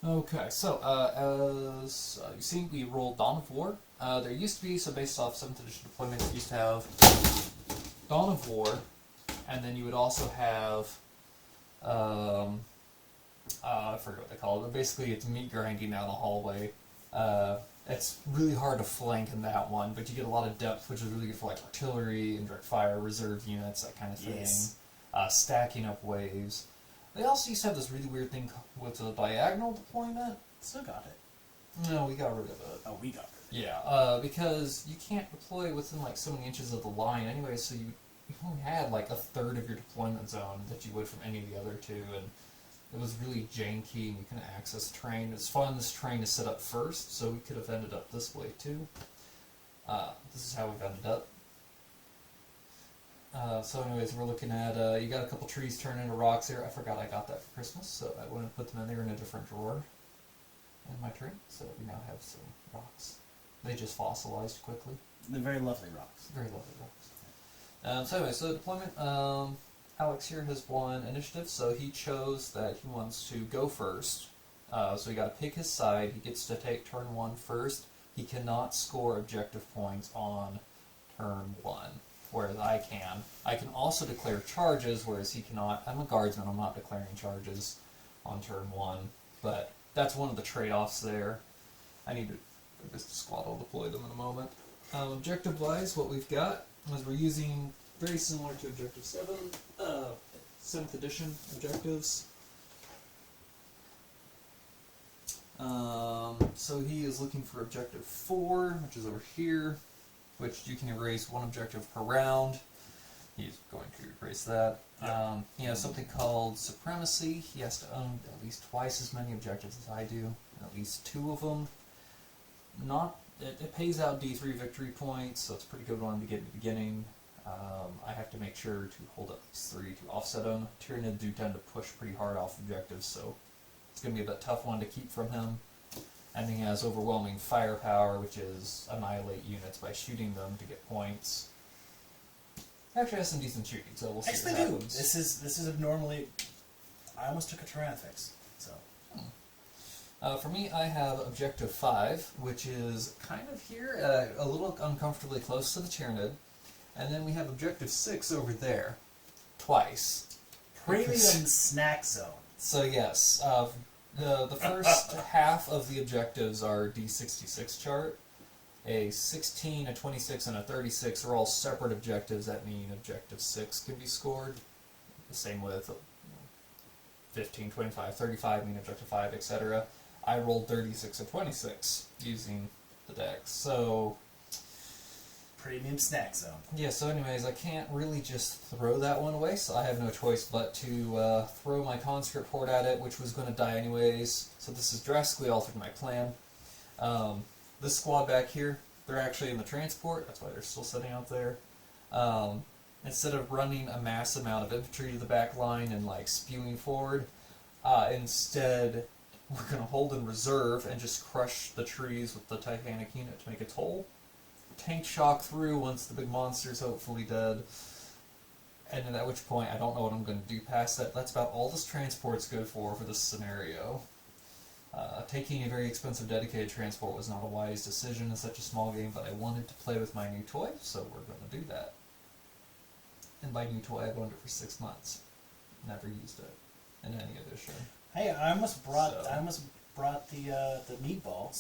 Okay, so as you see, we rolled Dawn of War. There used to be, so based off 7th edition deployment, it used to have Dawn of War, and then you would also have, I forget what they call it, but basically it's meat grinding down the hallway. It's really hard to flank in that one, but you get a lot of depth, which is really good for like artillery, indirect fire, reserve units, that kind of thing. Yes. Stacking up waves. They also used to have this really weird thing with a diagonal deployment. Still got it. No, we got rid of it. Oh, we got it. Yeah, because you can't deploy within like so many inches of the line anyway, so you only had like a third of your deployment zone that you would from any of the other two, and it was really janky, and you couldn't access the terrain. It's fun, this terrain is set up first, so we could have ended up this way too. This is how we've ended up. So anyways, we're looking at, you got a couple trees turned into rocks here. I forgot I got that for Christmas, so I went and put them in there in a different drawer in my tree. So we now have some rocks. They just fossilized quickly. They're very lovely rocks. Very lovely rocks. So anyway, so deployment, Alex here has won initiative, so he chose that he wants to go first. So he got to pick his side. He gets to take turn 1 first. He cannot score objective points on turn 1. Whereas I can. I can also declare charges, whereas he cannot. I'm a guardsman, I'm not declaring charges on turn 1. But that's one of the trade-offs there. I need to put this to squad, I'll deploy them in a moment. Objective-wise, what we've got is we're using very similar to Objective 7, 7th edition objectives. So he is looking for Objective 4, which is over here, which you can erase one objective per round. He's going to erase that. Yep. He has something called Supremacy. He has to own at least twice as many objectives as I do, and at least 2 of them. It pays out D3 victory points, so it's a pretty good one to get in the beginning. I have to make sure to hold up these 3 to offset them. Tyranids do tend to push pretty hard off objectives, so it's going to be a bit tough one to keep from him. And he has overwhelming firepower, which is annihilate units by shooting them to get points. Actually has some decent shooting, so we'll see Actually, what do. happens. This is normally. I almost took a Tyranid. So. For me, I have Objective 5, which is kind of here, a little uncomfortably close to the Tyranid. And then we have Objective 6 over there, twice. Premium snack zone. So yes, the first half of the objectives are D66 chart. A 16, a 26, and a 36 are all separate objectives. That mean Objective 6 can be scored. The same with 15, 25, 35 mean Objective 5, etc. I rolled 36 and 26 using the dex. So Premium snack zone. yeah, so anyways, I can't really just throw that one away, so I have no choice but to throw my conscript horde at it, which was going to die anyways. So this has drastically altered my plan. This squad back here, they're actually in the transport, that's why they're still sitting out there. Instead of running a mass amount of infantry to the back line and like spewing forward, instead we're going to hold in reserve and just crush the trees with the Titanic unit to make its whole. Tank shock through once the big monster's hopefully dead, and then at which point I don't know what I'm going to do past that. That's about all this transport's good for this scenario. Taking a very expensive dedicated transport was not a wise decision in such a small game, but I wanted to play with my new toy, so we're going to do that. And by new toy, I've owned it for 6 months. Never used it in any edition. Hey, I almost brought the meatball.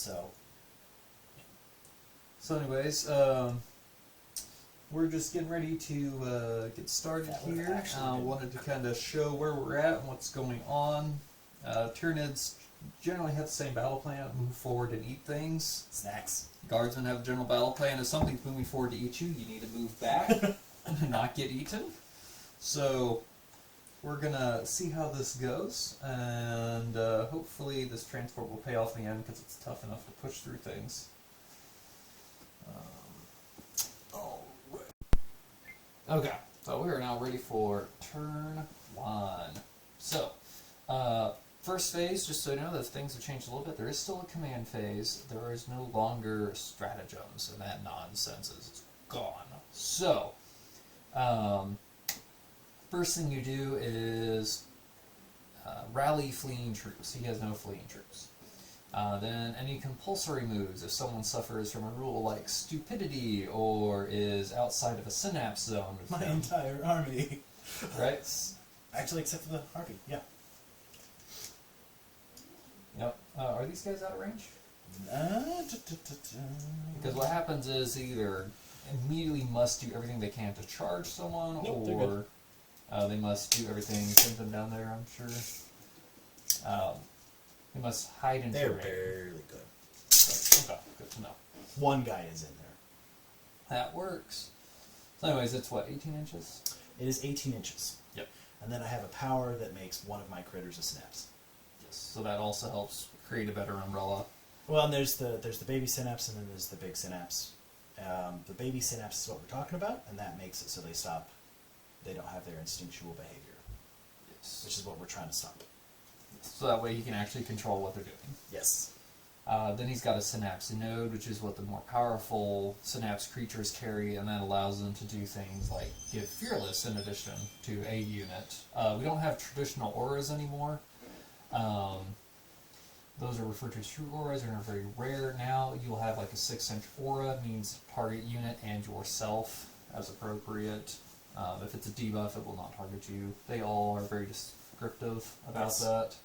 So anyways, we're just getting ready to get started here. Wanted to kind of show where we're at and what's going on. Tyranids generally have the same battle plan, move forward and eat things. Snacks. Guardsmen have a general battle plan. If something's moving forward to eat you, you need to move back and not get eaten. So we're going to see how this goes, and hopefully this transport will pay off in the end because it's tough enough to push through things. Okay, so we are now ready for turn 1. So, first phase, just so you know that things have changed a little bit, there is still a command phase. There is no longer stratagems, and that nonsense is gone. So, first thing you do is rally fleeing troops. He has no fleeing troops. Then any compulsory moves, if someone suffers from a rule like stupidity or is outside of a synapse zone. With My them, entire army. right? Actually, except for the harpy, yeah. Yep. Are these guys out of range? Because what happens is they either immediately must do everything they can to charge someone, Nope, or they must do everything. Send them down there, I'm sure. They must hide in They're terrain. barely good. Okay, good to know. One guy is in there. That works. So anyways, it's what, 18 inches? It is 18 inches. Yep. And then I have a power that makes one of my critters a synapse. Yes. So that also helps create a better umbrella. Well, and there's the baby synapse, and then there's the big synapse. The baby synapse is what we're talking about, and that makes it so they stop. They don't have their instinctual behavior, Yes. which is what we're trying to stop. So that way he can actually control what they're doing. Yes. Then he's got a synapse node, which is what the more powerful synapse creatures carry, and that allows them to do things like give fearless in addition to a unit. We don't have traditional auras anymore. Those are referred to as true auras and are very rare. Now you'll have like a 6-inch aura, means target unit and yourself as appropriate. If it's a debuff, it will not target you. They all are very descriptive about Yes. that.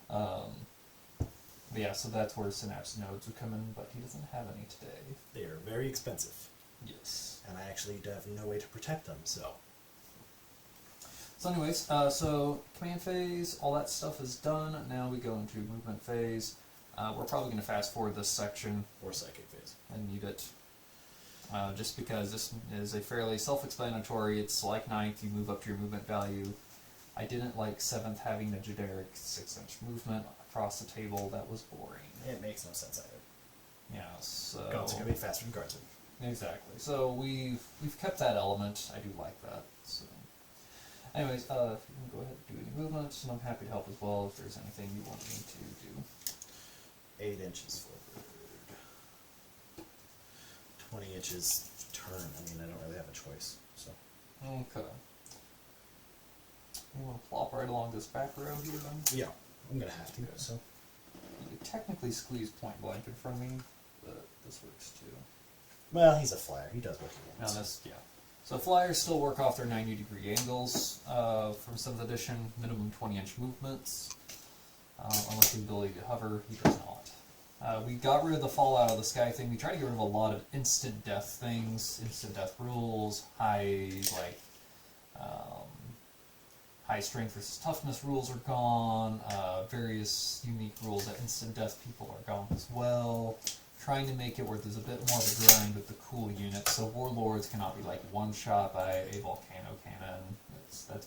But yeah, so that's where synapse nodes would come in, but he doesn't have any today. They are very expensive, Yes. and I actually have no way to protect them, so. So anyways, so command phase, all that stuff is done. Now we go into movement phase. We're probably going to fast forward this section Or psychic phase. and need it. Just because this is a fairly self-explanatory, it's like 9th, you move up to your movement value. I didn't like 7th having a generic 6-inch movement across the table, that was boring. It makes no sense either. Yeah, so... Guards are going to be faster than guardsmen. Exactly. So we've kept that element. I do like that. So, anyways, if you can go ahead and do any movements, and I'm happy to help as well if there's anything you want me to do. 8 inches forward. 20 inches turn. I mean, I don't really have a choice, so. Okay. You want to plop right along this back row here, then? Yeah, I'm going to have to, so. You could technically squeeze point blank in front of me, but this works too. Well, he's a flyer. He does what he Now wants. this, yeah. So flyers still work off their 90-degree angles from 7th edition, minimum 20-inch movements. Unless the ability to hover, he does not. We got rid of the fall out of the sky thing. We tried to get rid of a lot of instant death things, instant death rules, high strength versus toughness rules are gone. Various unique rules that instant death people are gone as well. Trying to make it where there's a bit more of a grind with the cool units. So warlords cannot be like one shot by a volcano cannon. That's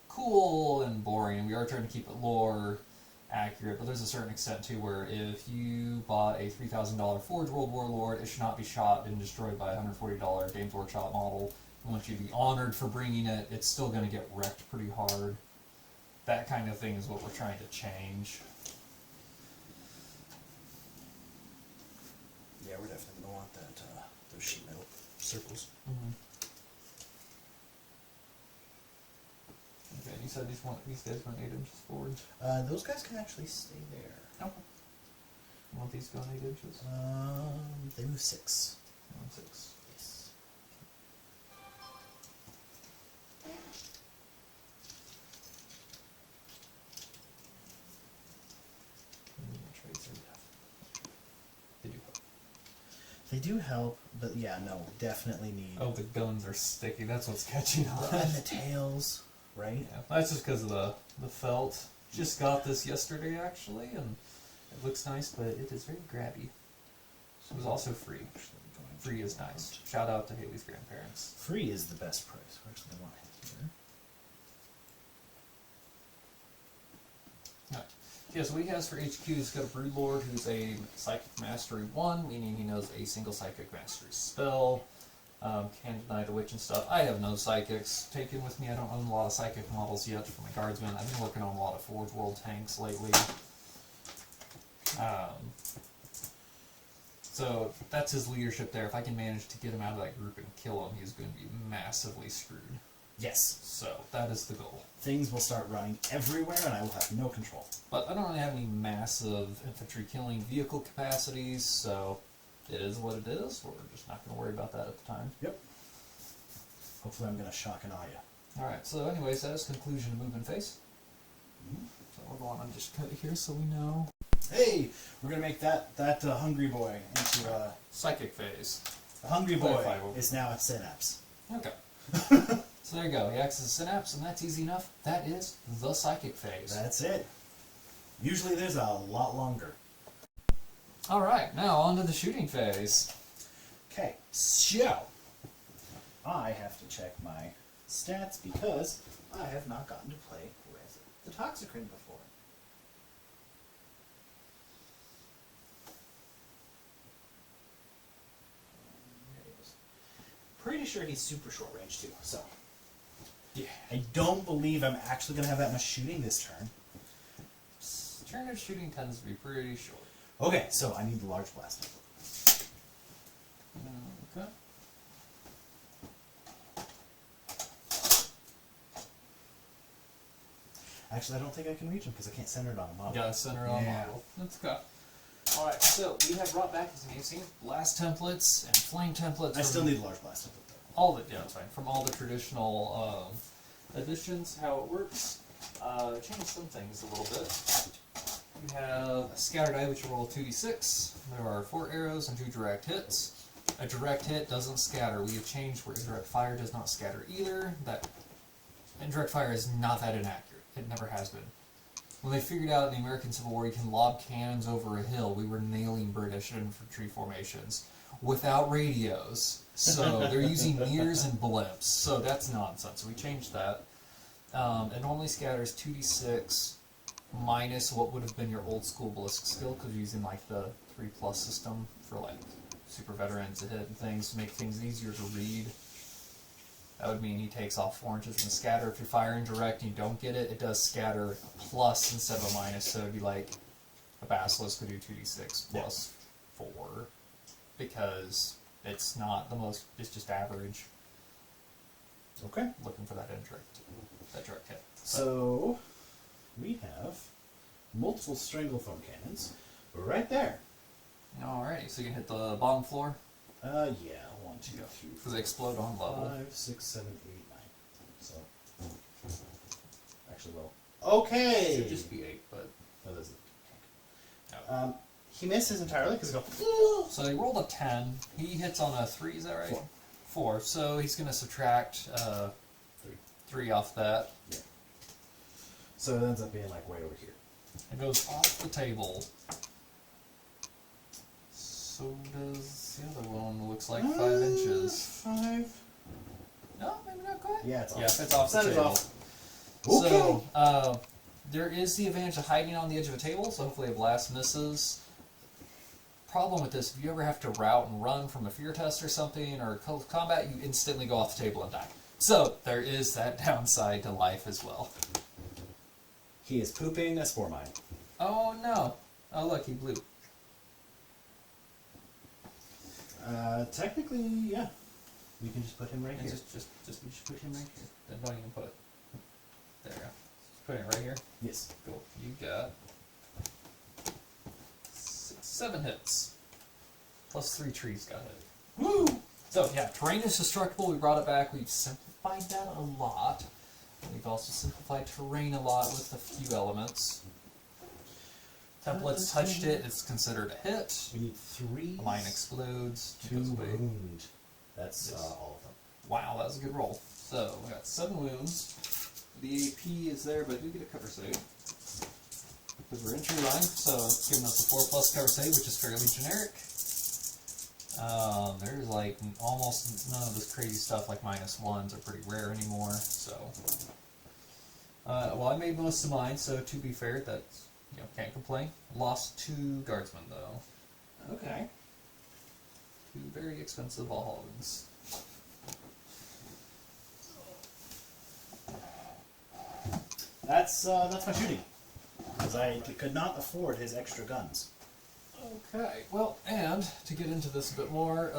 cool and boring. And we are trying to keep it lore accurate, but there's a certain extent too where if you bought a $3,000 Forge World Warlord, it should not be shot and destroyed by a $140 Games Workshop model. I want you to be honored for bringing it. It's still going to get wrecked pretty hard. That kind of thing is what we're trying to change. Yeah, we're definitely going to want that, those sheet metal circles. Okay, you said these guys going 8 inches forward? Those guys can actually stay there. Okay. You want these going 8 inches? They move 6. 6. Yes. They do help, but yeah, no, definitely need. Oh, the guns are sticky. That's what's catching on. And the tails, right? Yeah, that's just because of the felt. Just got this yesterday, actually, and it looks nice, but it is very grabby. It was also free. Free is nice. Shout out to Haley's grandparents. Free is the best price. Where's the one here? Alright. Yeah, so what he has for HQ is got a Broodlord who's a Psychic Mastery 1, meaning he knows a single Psychic Mastery spell. Can deny the witch and stuff. I have no psychics taken with me. I don't own a lot of psychic models yet for my guardsmen. I've been working on a lot of Forge World tanks lately. So that's his leadership there. If I can manage to get him out of that group and kill him, he's going to be massively screwed. Yes. So that is the goal. Things will start running everywhere, and I will have no control. But I don't really have any massive infantry killing vehicle capacities, so it is what it is. We're just not going to worry about that at the time. Yep. Hopefully I'm going to shock and awe you. Alright, so anyways, that is conclusion of movement phase. So we'll go on and just cut it here so we know. Hey! We're going to make that hungry boy into a... Psychic phase. The hungry boy Clarify. is now a synapse. Okay. So there you go. He acts as a synapse, and that's easy enough. That is the psychic phase. That's it. Usually there's a lot longer. Alright, now on to the shooting phase. Okay, so I have to check my stats because I have not gotten to play with the Toxicrin before. There he is. Pretty sure he's super short range too, so. Yeah. I don't believe I'm actually going to have that much shooting this turn. Turn of shooting tends to be pretty short. Okay, so I need the large blast. Okay. Actually, I don't think I can reach him because I can't center it on a model. You got a center on Yeah. model. Let's go. Alright, so we have brought back, as you've seen, blast templates and flame templates. I still need the large blast. all the yeah, that's fine. From all the traditional editions, how it works. Change some things a little bit. You have a scatter die, which you roll 2d6. There are 4 arrows and 2 direct hits. A direct hit doesn't scatter. We have changed where indirect fire does not scatter either. That indirect fire is not that inaccurate. It never has been. When they figured out in the American Civil War you can lob cannons over a hill, we were nailing British infantry formations without radios. So they're using mirrors and blimps. So that's nonsense. So we changed that. It normally scatters 2d6 minus what would have been your old school ballistic skill, because you're using like the 3+ system for like super veterans to hit and things to make things easier to read. That would mean he takes off 4 inches in the scatter. If you're firing direct and you don't get it, it does scatter a plus instead of a minus, so it'd be like a basilisk could do 2d6 plus 4, because it's not the most, it's just average. Okay. Looking for that direct hit. So we have multiple stranglethorn cannons right there. Alrighty, so you can hit the bottom floor. Yeah, 1, 2, 3, Because they explode on level. 5, 6, 7, 8, 9. So actually, well, okay. Should just be 8, but No, there's no. he misses entirely because I go. So he rolled a 10. He hits on a 3. Is that right? 4. So he's going to subtract 3 off that. Yeah. So it ends up being like way over here. It goes off the table. So does the other one. Looks like 5 inches. 5. No, maybe not quite. Yeah, it's off. Yeah, it's off the Center's table. off. Okay. So there is the advantage of hiding on the edge of a table. So hopefully a blast misses. Problem with this: if you ever have to route and run from a fear test or something, or close combat, you instantly go off the table and die. So there is that downside to life as well. He is pooping a spore mine. Oh no! Oh look, he blew. Technically, yeah. We can just put him right And here. just you should put him right here. Then don't even put it. There you go. Just put it right here. Yes. Cool. You got 7 hits. Plus 3 trees got hit. Woo! So yeah, terrain is destructible. We brought it back. We've simplified that a lot. We've also simplified terrain a lot with a few elements. Templates touched it. It's considered a hit. We need 3. Mine explodes. 2 goes away. wound. That's Yes. all of them. Wow, that was a good roll. So we got 7 wounds. The AP is there, but we get a cover save. Because we're entry line, so it's giving us a 4+ cover save, which is fairly generic. There's like almost none of this crazy stuff like -1s are pretty rare anymore, so. Well, I made most of mine, so to be fair, that's, can't complain. Lost 2 guardsmen though. Okay. 2 very expensive Valhallans. That's my shooting. Because I could not afford his extra guns. Okay, well, and to get into this a bit more,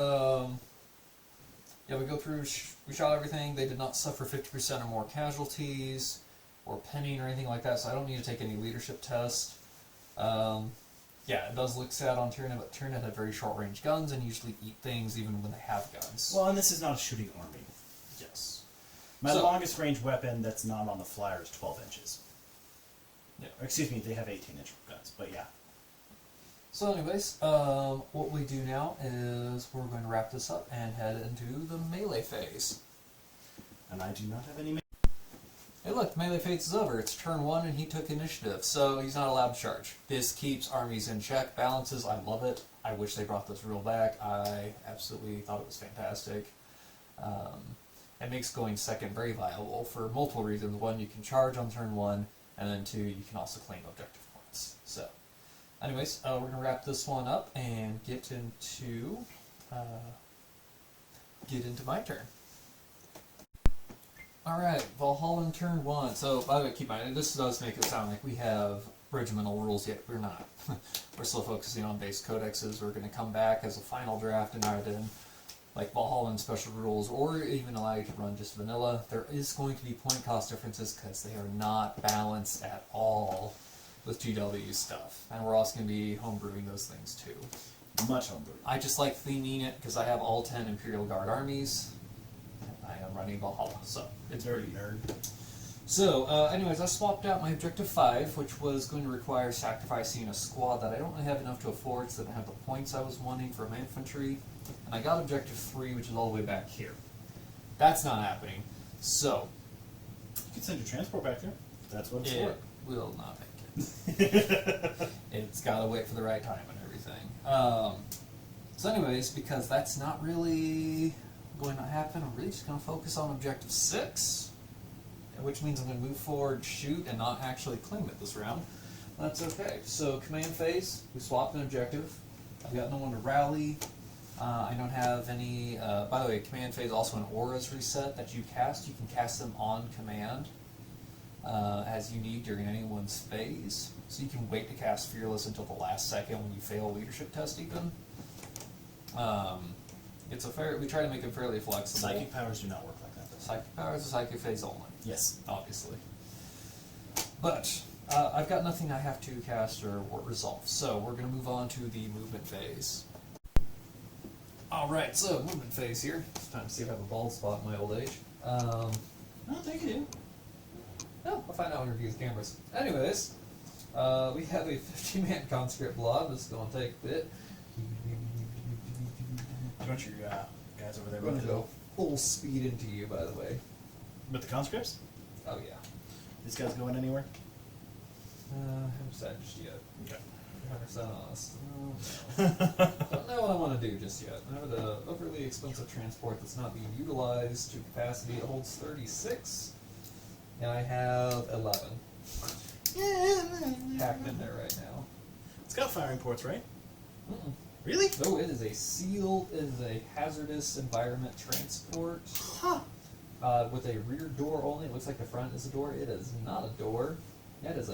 Yeah, we go through, we shot everything. They did not suffer 50% or more casualties or penning or anything like that, so I don't need to take any leadership test. Yeah, it does look sad on Tyranid, but Tyranid have very short-range guns and usually eat things even when they have guns. Well, and this is not a shooting army. Yes. My longest range weapon that's not on the flyer is 12 inches. Yeah. Or, excuse me, they have 18-inch guns, but yeah. So anyways, what we do now is we're going to wrap this up and head into the melee phase. And I do not have any... Hey look, melee phase is over. It's turn 1 and he took initiative, so he's not allowed to charge. This keeps armies in check, balances, I love it. I wish they brought this rule back. I absolutely thought it was fantastic. It makes going second very viable for multiple reasons. One, you can charge on turn 1, and then 2, you can also claim objective points. So, anyways, we're going to wrap this one up and get into my turn. Alright, Valhalla turn 1. So, by the way, keep in mind, this does make it sound like we have regimental rules, yet we're not. We're still focusing on base codexes. We're going to come back as a final draft and add in like Valhalla special rules, or even allow you to run just vanilla. There is going to be point cost differences because they are not balanced at all with GW stuff. And we're also going to be homebrewing those things too. Much homebrewing. I just like theming it because I have all 10 Imperial Guard armies. I am running Valhalla, so it's Dirty pretty nerd. So, anyways, I swapped out my objective 5, which was going to require sacrificing a squad that I don't really have enough to afford, so I didn't have the points I was wanting for my infantry. And I got objective 3, which is all the way back here. That's not happening. So, You can send your transport back there. That's what it's for. it will not make it. It's got to wait for the right time and everything. So anyways, because that's not really going to happen, I'm really just going to focus on objective 6. Which means I'm going to move forward, shoot, and not actually claim it this round. That's okay. So, command phase, we swapped an objective. I've got no one to rally. I don't have any... by the way, command phase also an auras reset that you cast. You can cast them on command as you need during anyone's phase. So you can wait to cast Fearless until the last second when you fail a leadership test even. It's a fair... We try to make it fairly flexible. Psychic powers do not work like that. Psychic powers are psychic phase only. Yes. Obviously. But, I've got nothing I have to cast or resolve, so we're going to move on to the movement phase. Alright, so movement phase here. It's time to see if I have a bald spot in my old age. I don't think you do. No, I'll find out when I review the cameras. Anyways, we have a 50-man conscript blob. This is going to take a bit. Do you want your guys over there I'm going to go full speed into you, by the way. with the conscripts? Oh, yeah. These guys going anywhere? Haven't decided just yet. Okay. 100% honest. No. Don't know what I want to do just yet. I have an overly expensive transport that's not being utilized to capacity. It holds 36, and I have 11 packed in there right now. It's got firing ports, right? Mm-mm. Really? No, it is a sealed, it is a hazardous environment transport. Huh. With a rear door only. It looks like the front is a door. It is not a door. It is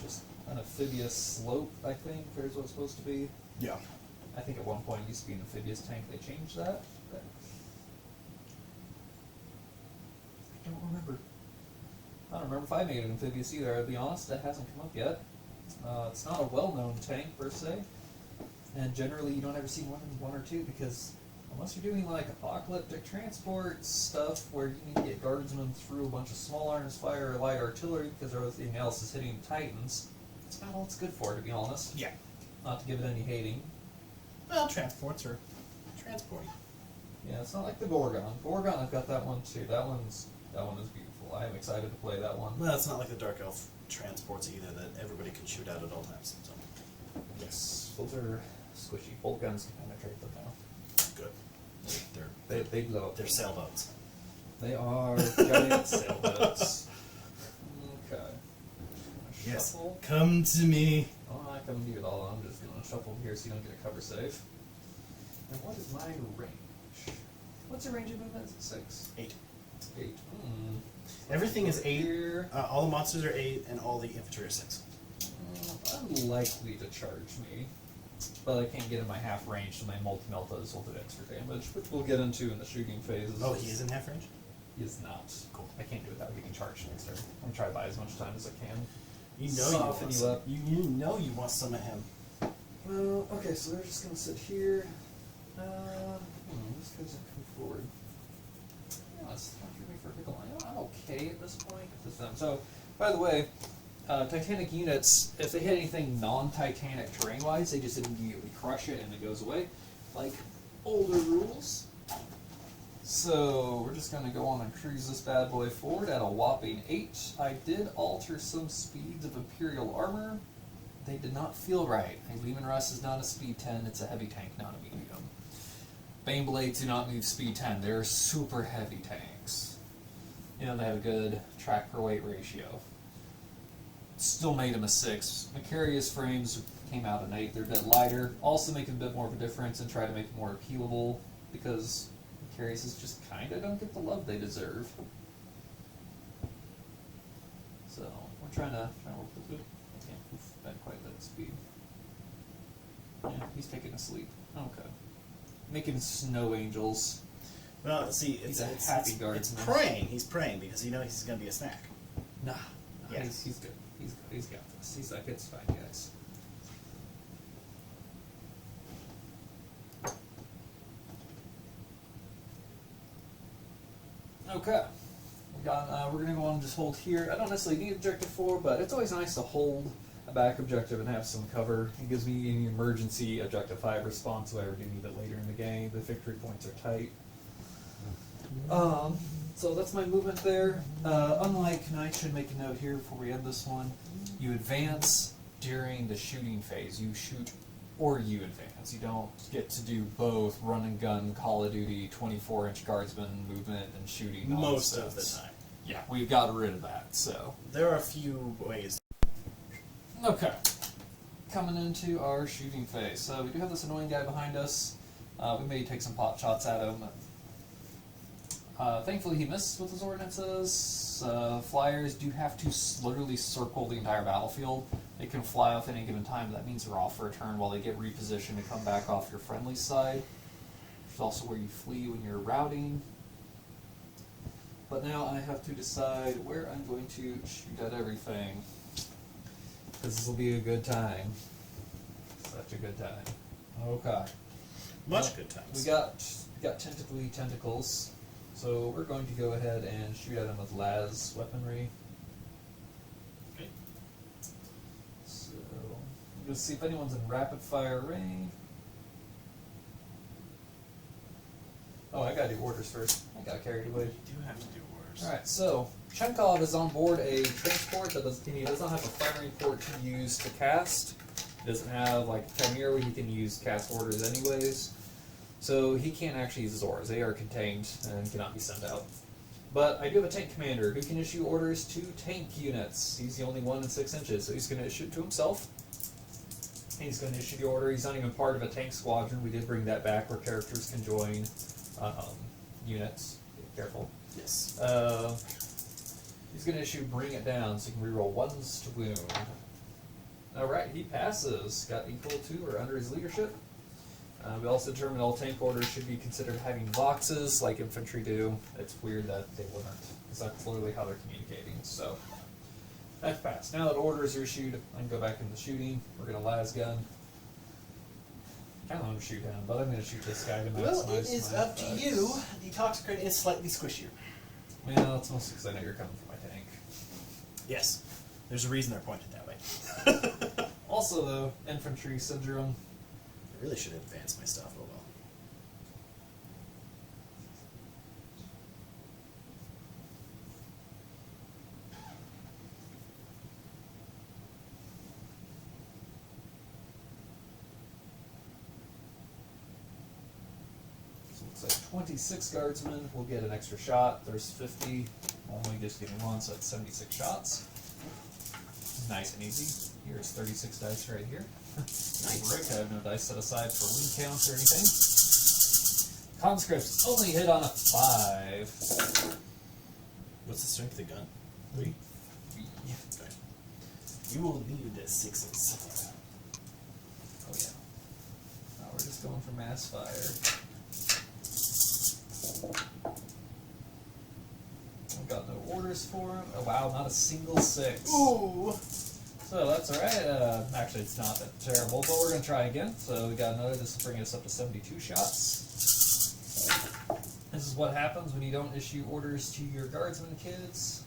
just an amphibious slope, I think, is what it's supposed to be. Yeah. I think at one point it used to be an amphibious tank. They changed that. But I don't remember. I don't remember if I made it amphibious either. I'll be honest, that hasn't come up yet. It's not a well-known tank per se, and generally you don't ever see more than one or two because unless you're doing like apocalyptic transport stuff where you need to get guardsmen through a bunch of small arms fire or light artillery because everything else is hitting Titans, that's about all it's good for, to be honest. Yeah. Not to give it any hating. Well, transports are transporting. Yeah, it's not like the Gorgon. Gorgon, I've got that one too. That one is beautiful. I am excited to play that one. Well, it's not like the Dark Elf transports either that everybody can shoot out at all times. So. Yes, those are squishy. Bolt guns can penetrate them now. They're They blow up. they're sailboats. They are giant sailboats. Okay. Yes. Shuffle. Come to me. Oh, I'm not coming to you at all. I'm just going to shuffle here so you don't get a cover save. And what is my range? What's the range of movement? Is it 6? 8. 8. Everything is 8. Here. All the monsters are 8, and all the infantry are 6. Unlikely to charge me. But I can't get in my half range, so my multi-melt does hold extra damage, which we'll get into in the shooting phases. Oh, he is in half range? He is not. Cool. I can't do it without getting charged next turn. I'm gonna try to buy as much time as I can. You know Soften you up. You know you want some of him. Well, okay, so they're just gonna sit here. This guy's gonna come forward. Yeah, let's not give me for a pickle. I'm okay at this point. So, by the way, Titanic units, if they hit anything non-Titanic terrain-wise, they just immediately crush it and it goes away, like older rules. So we're just going to go on and cruise this bad boy forward at a whopping 8. I did alter some speeds of Imperial armor. They did not feel right. Lehman Russ is not a speed 10, it's a heavy tank, not a medium. Bane Blades do not move speed 10, they're super heavy tanks. You know, they have a good track per weight ratio. Still made them a 6. Macarius frames came out an 8. They're a bit lighter. Also make a bit more of a difference and try to make it more appealable because Macarius just kind of don't get the love they deserve. So we're trying to work with it. I can't move that quite that speed. Yeah, he's taking a sleep. Okay. Making snow angels. Well, see, He's a happy guardsman. It's praying. He's praying because he knows he's going to be a snack. Nah. Yeah. He's good. He's got this. He's like, it's fine, guys. Okay. We're going to go on and just hold here. I don't necessarily need objective 4, but it's always nice to hold a back objective and have some cover. It gives me any emergency objective 5 response if I ever do need it later in the game. The victory points are tight. So that's my movement there. Unlike, and I should make a note here before we end this one, you advance during the shooting phase. You shoot or you advance. You don't get to do both run and gun, Call of Duty, 24-inch guardsman movement and shooting Most nonsense. of the time. Yeah, we've got rid of that, so. There are a few ways. Okay. Coming into our shooting phase. So we do have this annoying guy behind us. We may take some pot shots at him. Thankfully he missed with his ordinances. Flyers do have to literally circle the entire battlefield. They can fly off at any given time, but that means they're off for a turn while they get repositioned to come back off your friendly side. Which is also where you flee when you're routing. But now I have to decide where I'm going to shoot at everything. Because this will be a good time. Such a good time. Okay. Much good times. We got tentacly tentacles. So we're going to go ahead and shoot at him with las weaponry. Okay. So let's see if anyone's in rapid fire range. Oh, I gotta do orders first. I got carried away. You do have to do orders. Alright, so Chenkov is on board a transport that he does not have a firing port to use to cast. He doesn't have like Chimera where he can use cast orders anyways. So he can't actually use his orders. They are contained and cannot be sent out. But I do have a tank commander who can issue orders to tank units. He's the only one in 6 inches, so he's going to issue it to himself. He's going to issue the order. He's not even part of a tank squadron. We did bring that back where characters can join units. Be careful. Yes. He's going to issue Bring It Down, so you can reroll 1s to wound. Alright, he passes. Got equal to or under his leadership. We also determined all tank orders should be considered having boxes like infantry do. It's weird that they wouldn't, because that's literally how they're communicating. So that's passed. Now that orders are issued, I can go back into shooting. We're going to las gun. Kind of want to shoot him, but I'm going to shoot this guy to maximize. Well, it is my up to effects. you. The Toxicrate is slightly squishier. Well, it's mostly because I know you're coming for my tank. Yes. There's a reason they're pointed that way. Also, though, infantry syndrome. I really should advance my stuff. Oh well. So it looks like 26 guardsmen will get an extra shot. There's 50, only just getting one, so that's 76 shots. Nice and easy. Here's 36 dice right here. Nice. Rick, I have no dice set aside for win counts or anything. Conscripts only hit on a 5. What's the strength of the gun? 3. Okay. You will need 6s. Oh yeah. for mass fire. I've got no orders for him. Oh wow, not a single 6. Ooh! So that's alright. Actually, it's not that terrible, but we're going to try again. So we got another. This will bring us up to 72 shots. This is what happens when you don't issue orders to your guardsmen kids.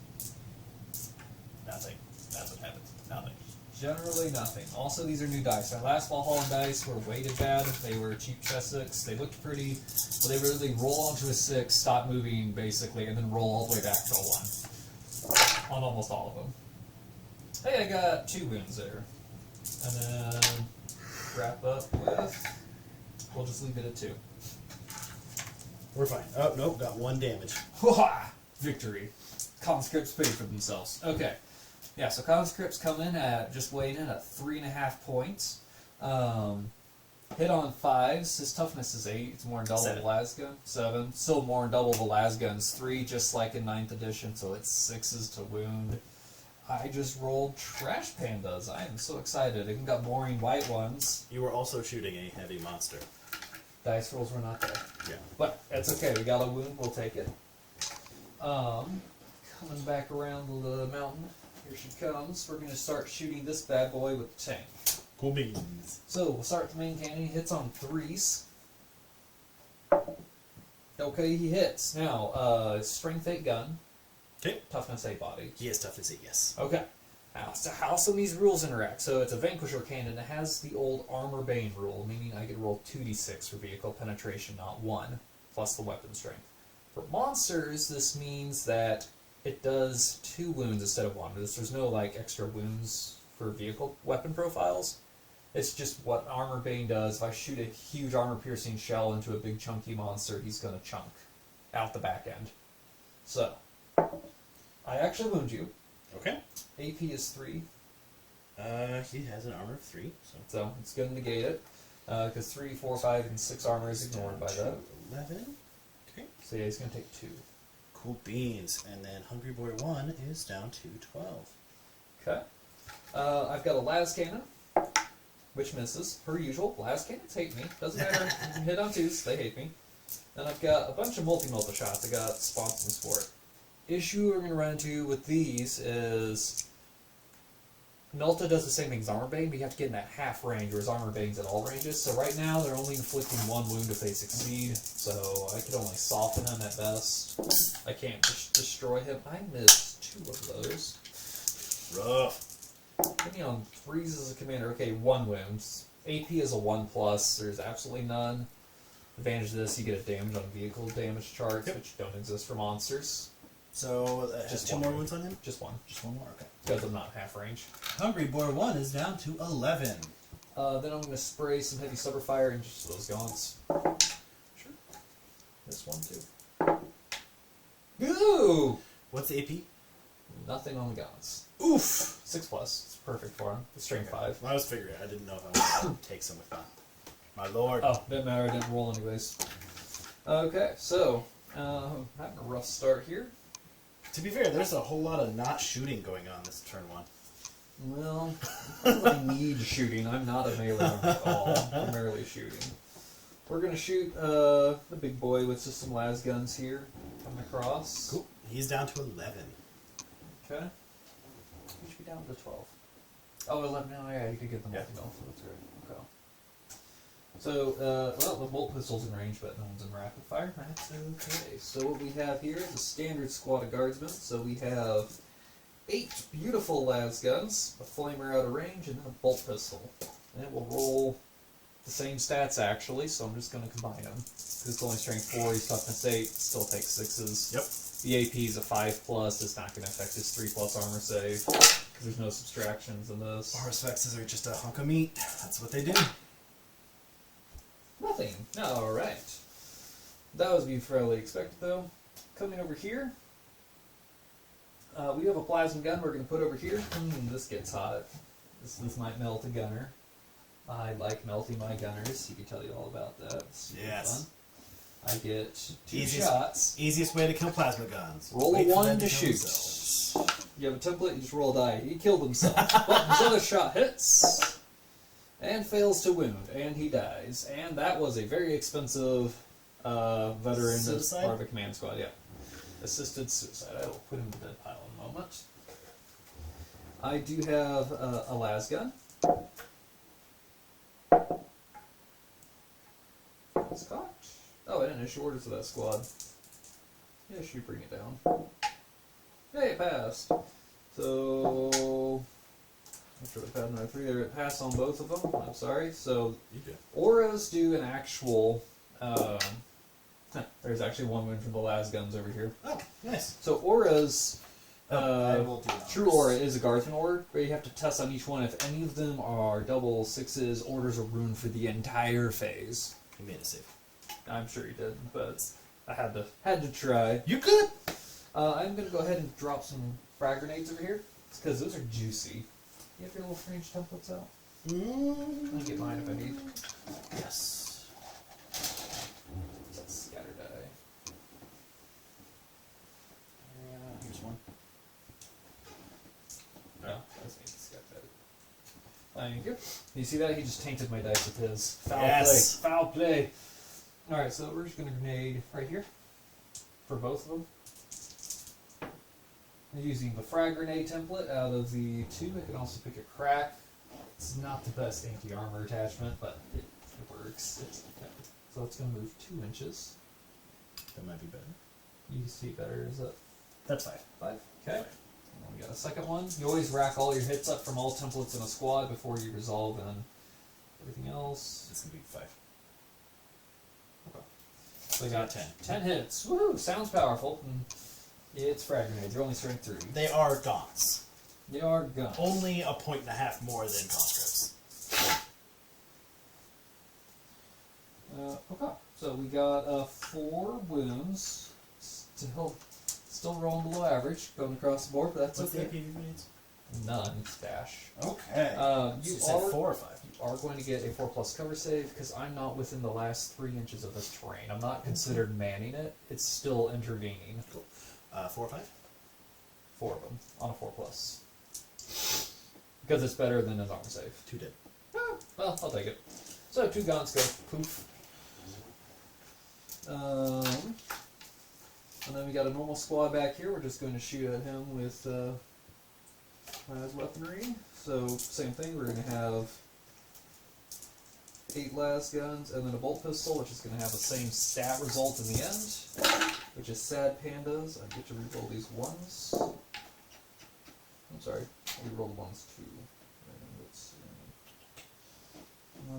Nothing. That's what happens. Nothing. Generally nothing. Also, these are new dice. My last Valhallan dice were weighted bad. They were cheap chess 6. They looked pretty, but they really roll onto a 6, stop moving basically, and then roll all the way back to a 1 on almost all of them. Hey, I got 2 wounds there. And then wrap up with, we'll just leave it at 2. We're fine. Oh, nope, got 1 damage. Victory. Conscripts pay for themselves. Okay. Yeah, so conscripts come in at, just weighed in at 3.5 points. Hit on 5s. His toughness is 8. It's more than double 7. the lasgun. 7. Still more than double the lasgun's 3, just like in 9th edition, so it's 6s to wound. I just rolled trash pandas. I am so excited. I even got boring white ones. You were also shooting a heavy monster. Dice rolls were not there. Yeah. But that's okay. We got a wound. We'll take it. Coming back around the mountain. Here she comes. We're going to start shooting this bad boy with the tank. Cool beans. So we'll start the main cannon. He hits on 3s. Okay, he hits. Now, strength 8 gun. Okay. Toughness 8 body. He has toughness 8, yes. Okay. Now, so how some of these rules interact. So it's a Vanquisher cannon. It has the old Armor Bane rule, meaning I get roll 2d6 for vehicle penetration, not 1, plus the weapon strength. For monsters, this means that it does 2 wounds instead of 1. There's no like extra wounds for vehicle weapon profiles. It's just what Armor Bane does. If I shoot a huge armor-piercing shell into a big chunky monster, he's going to chunk out the back end. So, I actually wound you. Okay. AP is 3. He has an armor of 3, So it's going to negate it. Because 3, 4, 5, and 6 armor is ignored by that. 11. Okay. So yeah, he's going to take 2. Cool beans. And then Hungry Boy 1 is down to 12. Okay. I've got a las cannon, which misses. Per usual, las cannons hate me. Doesn't matter. You can hit on 2s, they hate me. Then I've got a bunch of multi-multi shots. I got sponsons for it. Issue we're going to run into with these is Melta does the same thing as Armor Bane, but you have to get in that half range, whereas Armor Bane's at all ranges. So right now they're only inflicting 1 wound if they succeed, so I could only soften him at best. I can't destroy him. I missed 2 of those. Rough. Hit me on 3s as a commander. Okay, 1 wound. AP is a 1+. There's absolutely none. Advantage of this, you get a damage on vehicle damage charts, which don't exist for monsters. So, just 2 more wounds on him? Just 1. Just 1 more, okay. Because I'm not half range. Hungry Boy 1 is down to 11. Then I'm going to spray some heavy subber fire into those gaunts. Sure. This one too. Ooh! What's the AP? Nothing on the gaunts. Oof! 6+. It's perfect for him. It's strength 5. Well, I was figuring. I didn't know if I was take some with that. My lord. Oh, didn't matter. I didn't roll anyways. Okay, so having a rough start here. To be fair, there's a whole lot of not shooting going on this turn 1. Well, I need shooting. I'm not a melee at all. I'm primarily shooting. We're going to shoot the big boy with just some las guns here. Coming across. Cool. He's down to 11. Okay. We should be down to 12. Oh, 11 now. Yeah, you could get the multi-mill, so that's great. Okay. So, well, the bolt pistol's in range, but no one's in rapid fire. That's okay. So what we have here is a standard squad of guardsmen. So we have 8 beautiful las guns, a flamer out of range, and then a bolt pistol. And it will roll the same stats, actually, so I'm just going to combine them. Because it's only strength 4, he's toughness 8, still takes 6s. Yep. The AP is a 5+, it's not going to affect his 3+ armor save, because there's no subtractions in this. Horse are just a hunk of meat. That's what they do. Nothing. Alright. That was be fairly expected, though. Coming over here, we have a plasma gun we're going to put over here. This gets hot. This might melt a gunner. I like melting my gunners. He can tell you all about that. It's super fun. I get 2 shots. Easiest way to kill plasma guns. Roll a 1 to shoot. You have a template, you just roll a die. He killed himself. But his other shot hits. And fails to wound, and he dies. And that was a very expensive veteran as Suicide? part of a command squad, yeah. Assisted suicide. I will put him in the dead pile in a moment. I do have a lasgun. Scotch. Oh, I didn't issue orders to that squad. Yeah, should bring it down. Hey, it passed. So, I'm sure it passed number 3 there. It passed on both of them. I'm sorry. So, auras do an actual. There's actually one wound from the lasguns over here. Oh, nice. So auras. I will do True aura is a Garthan aura, but you have to test on each one. If any of them are double sixes, orders are ruined for the entire phase. You made a save. I'm sure you did, but I had to try. You good? I'm gonna go ahead and drop some frag grenades over here because those are juicy. You have your little range templates out. I'll get mine if I need. Yes. Scatter die. Here's one. No, that's me. Scatter die. Thank you. You see that? He just tainted my dice with his foul play. Foul play. All right, so we're just gonna grenade right here for both of them. I'm using the frag grenade template out of the 2. I can also pick a crack. It's not the best anti-armor attachment, but it works. So it's going to move 2 inches. That might be better. You can see better, is it? That's 5. 5? Okay. And then we got a second one. You always rack all your hits up from all templates in a squad before you resolve and everything else. It's going to be 5. Okay. So we got 10. 10 hits. Woohoo! Sounds powerful. It's frag grenades. They're only strength 3. They are gaunts. They are guns. Only a 1.5 more than conscripts. Okay, so we got 4 wounds. Still rolling below average, going across the board, but that's What's okay. the AP grenades? None, dash. Okay. You so you said 4 or 5? You are going to get a 4+ cover save because I'm not within the last 3 inches of this terrain. I'm not considered manning it. It's still intervening. Cool. 4 or 5? 4 of them on a 4+. Because it's better than his armor save. 2 did. Well, I'll take it. So 2 gaunts go poof. And then we got a normal squad back here. We're just going to shoot at him with las weaponry. So same thing. We're going to have 8 las guns and then a bolt pistol, which is going to have the same stat result in the end, which is sad pandas. I get to reroll these ones. I'm sorry, I rerolled ones too.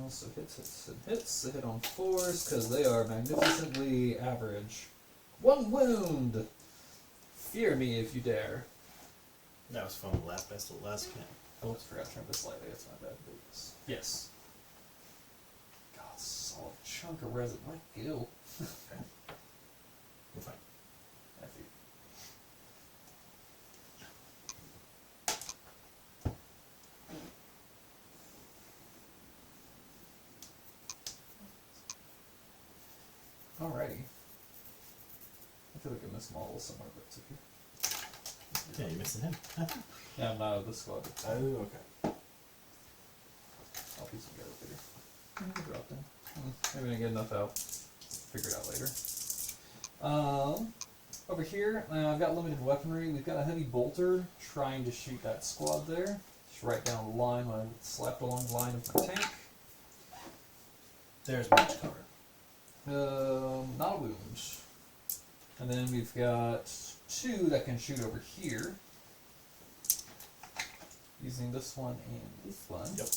So hits, and hits. They hit on 4s because they are magnificently average. 1 wound! Fear me if you dare. That was fun. Last best of last can. I almost forgot to trim this slightly. It's not bad. Yes. God, solid chunk of resin. What goo? Okay. We're fine. F you. Alrighty. I feel like I missed models somewhere, but it's okay. Yeah, you're missing him. Yeah, I'm not out of the squad. Oh, okay. I'll piece them together later. Maybe drop them. Maybe I didn't get enough out. Figure it out later. Over here, I've got limited weaponry. We've got a heavy bolter trying to shoot that squad there. Just right down the line when I slapped along the line of my tank. There's much cover. Not a wound. And then we've got 2 that can shoot over here. Using this one and this one. Yep.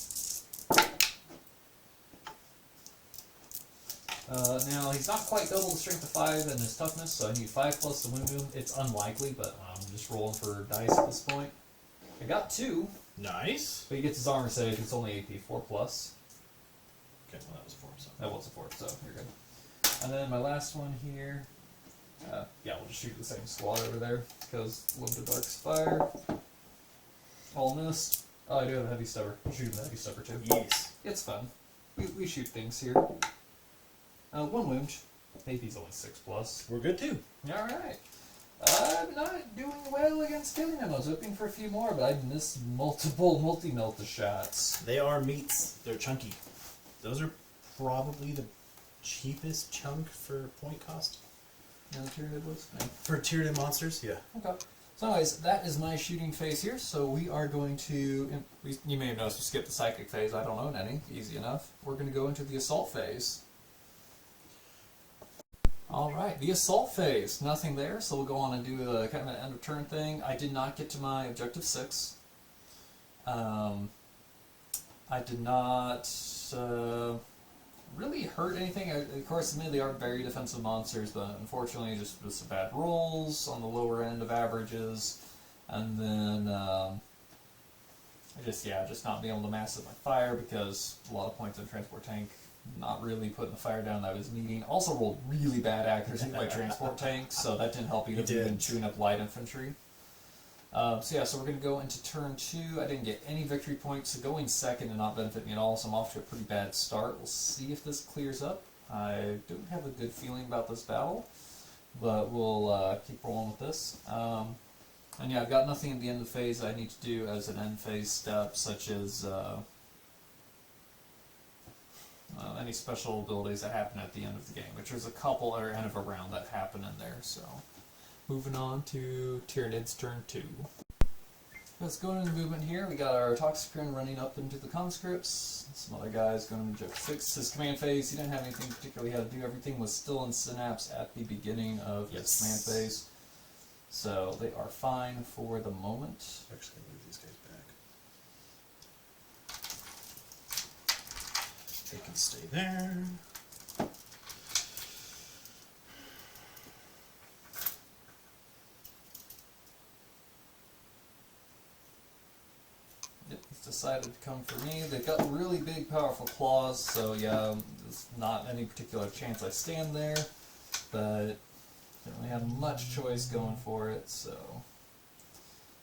Now, he's not quite double the strength of 5 and his toughness, so I need 5+ to wound him. It's unlikely, but I'm just rolling for dice at this point. I got 2. Nice. But he gets his armor save. It's only AP 4+. Okay, well that was a 4, so. That was a 4, so you're good. And then my last one here. Yeah, we'll just shoot the same squad over there, because limited dark's fire. All missed. Oh, I do have a heavy stubber. We'll shoot him with a heavy stubber too. Yes. It's fun. We shoot things here. 1 wound. AP's only 6+. We're good too. Alright. I'm not doing well against killing them. I was hoping for a few more, but I missed multiple multi-melta shots. They are meats. They're chunky. Those are probably the cheapest chunk for point cost. Yeah, the Tyranid was? No. For Tyranid monsters, yeah. Okay. So anyways, that is my shooting phase here. So we are going to, you may have noticed we skipped the psychic phase. I don't own any. Easy enough. We're going to go into the assault phase. Alright, the assault phase. Nothing there, so we'll go on and do a kind of an end of turn thing. I did not get to my objective 6. I did not really hurt anything. Of course, admittedly, they are very defensive monsters, but unfortunately, just with some bad rolls on the lower end of averages, and then just not being able to massive my fire because a lot of points in transport tank. Not really putting the fire down that I was needing. Also rolled really bad accuracy by transport tanks, so that didn't help either. Even chewing up light infantry. So we're going to go into turn 2. I didn't get any victory points, so going second did not benefit me at all, so I'm off to a pretty bad start. We'll see if this clears up. I don't have a good feeling about this battle, but we'll keep rolling with this. And yeah, I've got nothing at the end of the phase I need to do as an end phase step, such as any special abilities that happen at the end of the game, which there's a couple or end of a round that happen in there. So, moving on to Tyranid's turn 2. Let's go into the movement here. We got our Toxicrin running up into the conscripts. Some other guys going to fix his command phase. He didn't have anything particularly had to do. Everything was still in Synapse at the beginning of his command phase. So they are fine for the moment. Actually, move these guys back. They can stay there. Yep, he's decided to come for me. They've got really big, powerful claws, so yeah, there's not any particular chance I stand there, but don't really have much choice going for it, so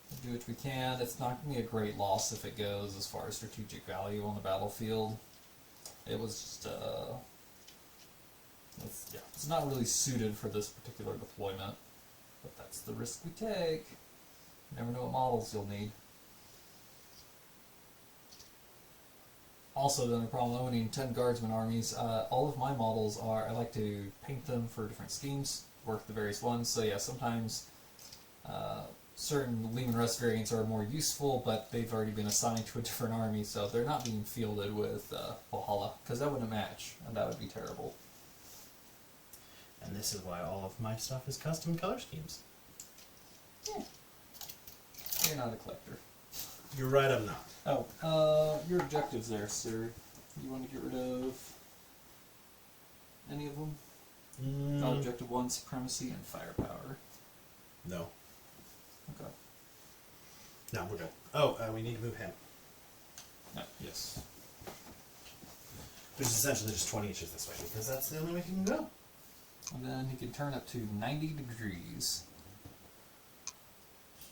we'll do what we can. It's not going to be a great loss if it goes as far as strategic value on the battlefield. It was just, it's not really suited for this particular deployment, but that's the risk we take. You never know what models you'll need. Also, the only problem owning 10 guardsman armies, all of my models are, I like to paint them for different schemes, work the various ones, so yeah, sometimes certain Lehman Russ variants are more useful, but they've already been assigned to a different army, so they're not being fielded with Valhalla, because that wouldn't match, and that would be terrible. And this is why all of my stuff is custom color schemes. Yeah. You're not a collector. You're right, I'm not. Oh, your objectives there, sir. You want to get rid of any of them? Objective 1, supremacy and firepower. No. Okay. No, we're good. Oh, we need to move him. No, yes. Which is essentially just 20 inches this way, because that's the only way he can go. And then he can turn up to 90 degrees.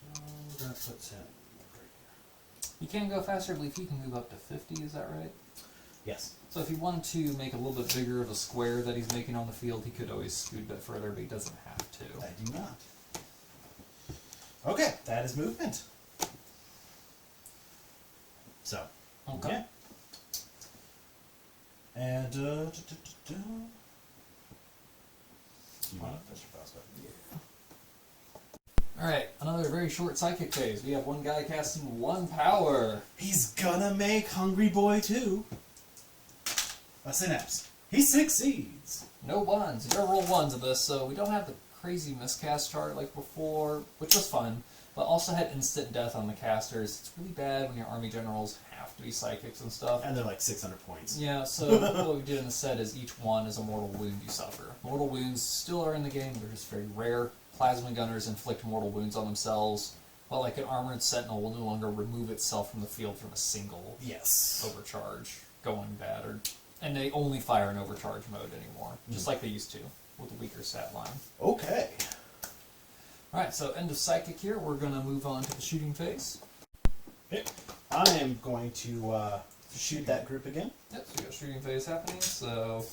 So that puts him right here. He can go faster, I believe he can move up to 50, is that right? Yes. So if he wanted to make a little bit bigger of a square that he's making on the field, he could always scoot a bit further, but he doesn't have to. I do not. Okay, that is movement. So, Okay. yeah. And, do you want to push your mouse button? Yeah. Alright, another very short psychic phase. We have one guy casting 1 power. He's gonna make Hungry Boy 2 a synapse. He succeeds. No ones. You gotta roll ones of this, so we don't have the crazy miscast chart like before, which was fun, but also had instant death on the casters. It's really bad when your army generals have to be psychics and stuff. And they're like 600 points. Yeah, so what we did in the set is each one is a mortal wound you suffer. Mortal wounds still are in the game, they're just very rare. Plasma gunners inflict mortal wounds on themselves, but like an armored sentinel will no longer remove itself from the field from a single overcharge going bad, and they only fire in overcharge mode anymore, just like they used to with a weaker stat line. Okay. Alright, so end of psychic here. We're going to move on to the shooting phase. Okay. I am going to shoot that group again. Yep, so we got shooting phase happening, so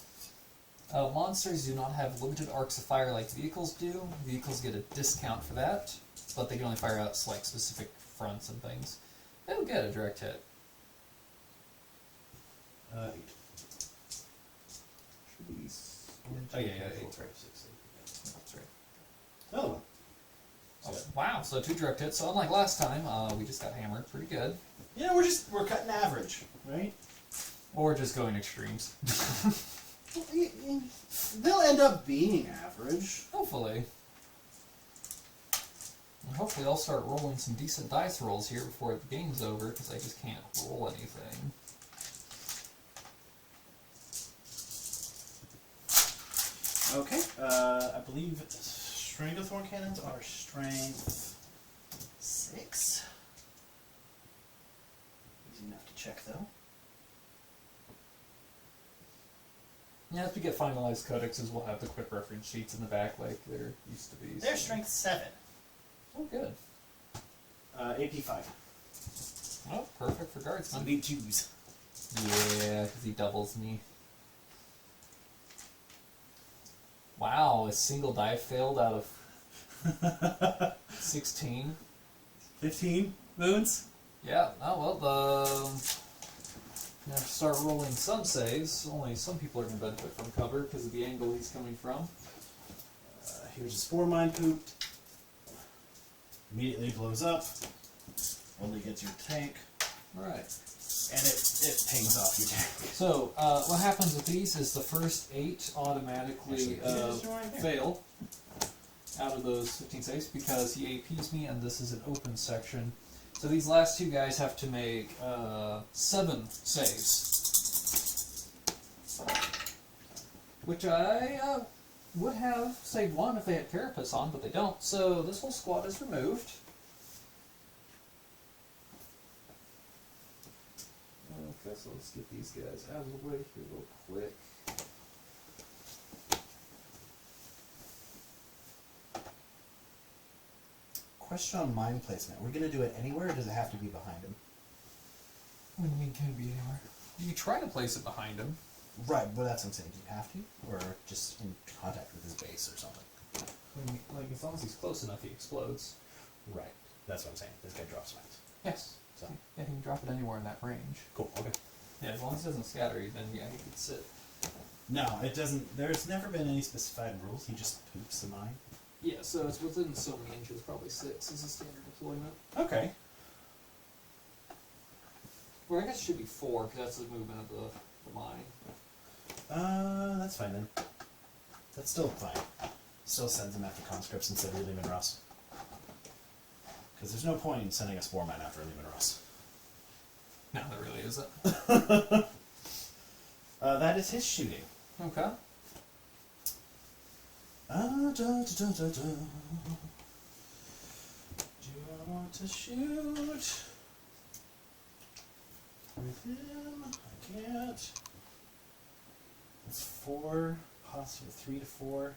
Monsters do not have limited arcs of fire like vehicles do. Vehicles get a discount for that, but they can only fire out like specific fronts and things. They'll get a direct hit. 8. Should be. Oh, yeah, 8. 8. Sorry, 6, 8. That's right. Another one. Oh, wow, so 2 direct hits. So unlike last time, we just got hammered pretty good. Yeah, we're cutting average, right? Or just going extremes. They'll end up being average. Hopefully. And hopefully I'll start rolling some decent dice rolls here before the game's over, because I just can't roll anything. Okay, I believe Stranglethorn cannons are strength 6. Easy enough to check, though. Yeah, as we get finalized codexes, we'll have the quick reference sheets in the back like there used to be. They're strength 7. Oh, good. AP 5. Oh, perfect for So guardsmen. need 2s. Yeah, because he doubles me. Wow, a single die failed out of 16. 15 wounds. Yeah, oh well, you have to start rolling some saves. Only some people are going to benefit from cover because of the angle he's coming from. Here's a Spore Mine pooped. Immediately blows up. Only gets your tank. Right. And it pings off your tank. So, what happens with these is the first 8 automatically fail out of those 15 saves because he APs me and this is an open section. So these last 2 guys have to make 7 saves. Which I would have saved 1 if they had Carapace on, but they don't. So this whole squad is removed. Okay, so let's get these guys out of the way here real quick. Question on mine placement. We're going to do it anywhere, or does it have to be behind him? What do you mean, can it be anywhere? You can try to place it behind him. Right, but that's what I'm saying. Do you have to? Or just in contact with his base or something? Like, as long as he's close enough, he explodes. Right. That's what I'm saying. This guy drops mines. Yes. So. Yeah, he can drop it anywhere in that range. Cool, okay. Yeah, as long as it doesn't scatter you, then yeah, he can sit. No, it doesn't. There's never been any specified rules. He just poops the mine. Yeah, so it's within so many inches, probably 6 is a standard deployment. Okay. Or I guess it should be 4, because that's the movement of the mine. That's fine then. That's still fine. Still sends him after conscripts instead of Lehman Ross. Because there's no point in sending a Spore Mine after Lehman Ross. No, there really isn't. That is his shooting. Okay. Do I want to shoot with him? I can't. It's 4, possible 3 to 4.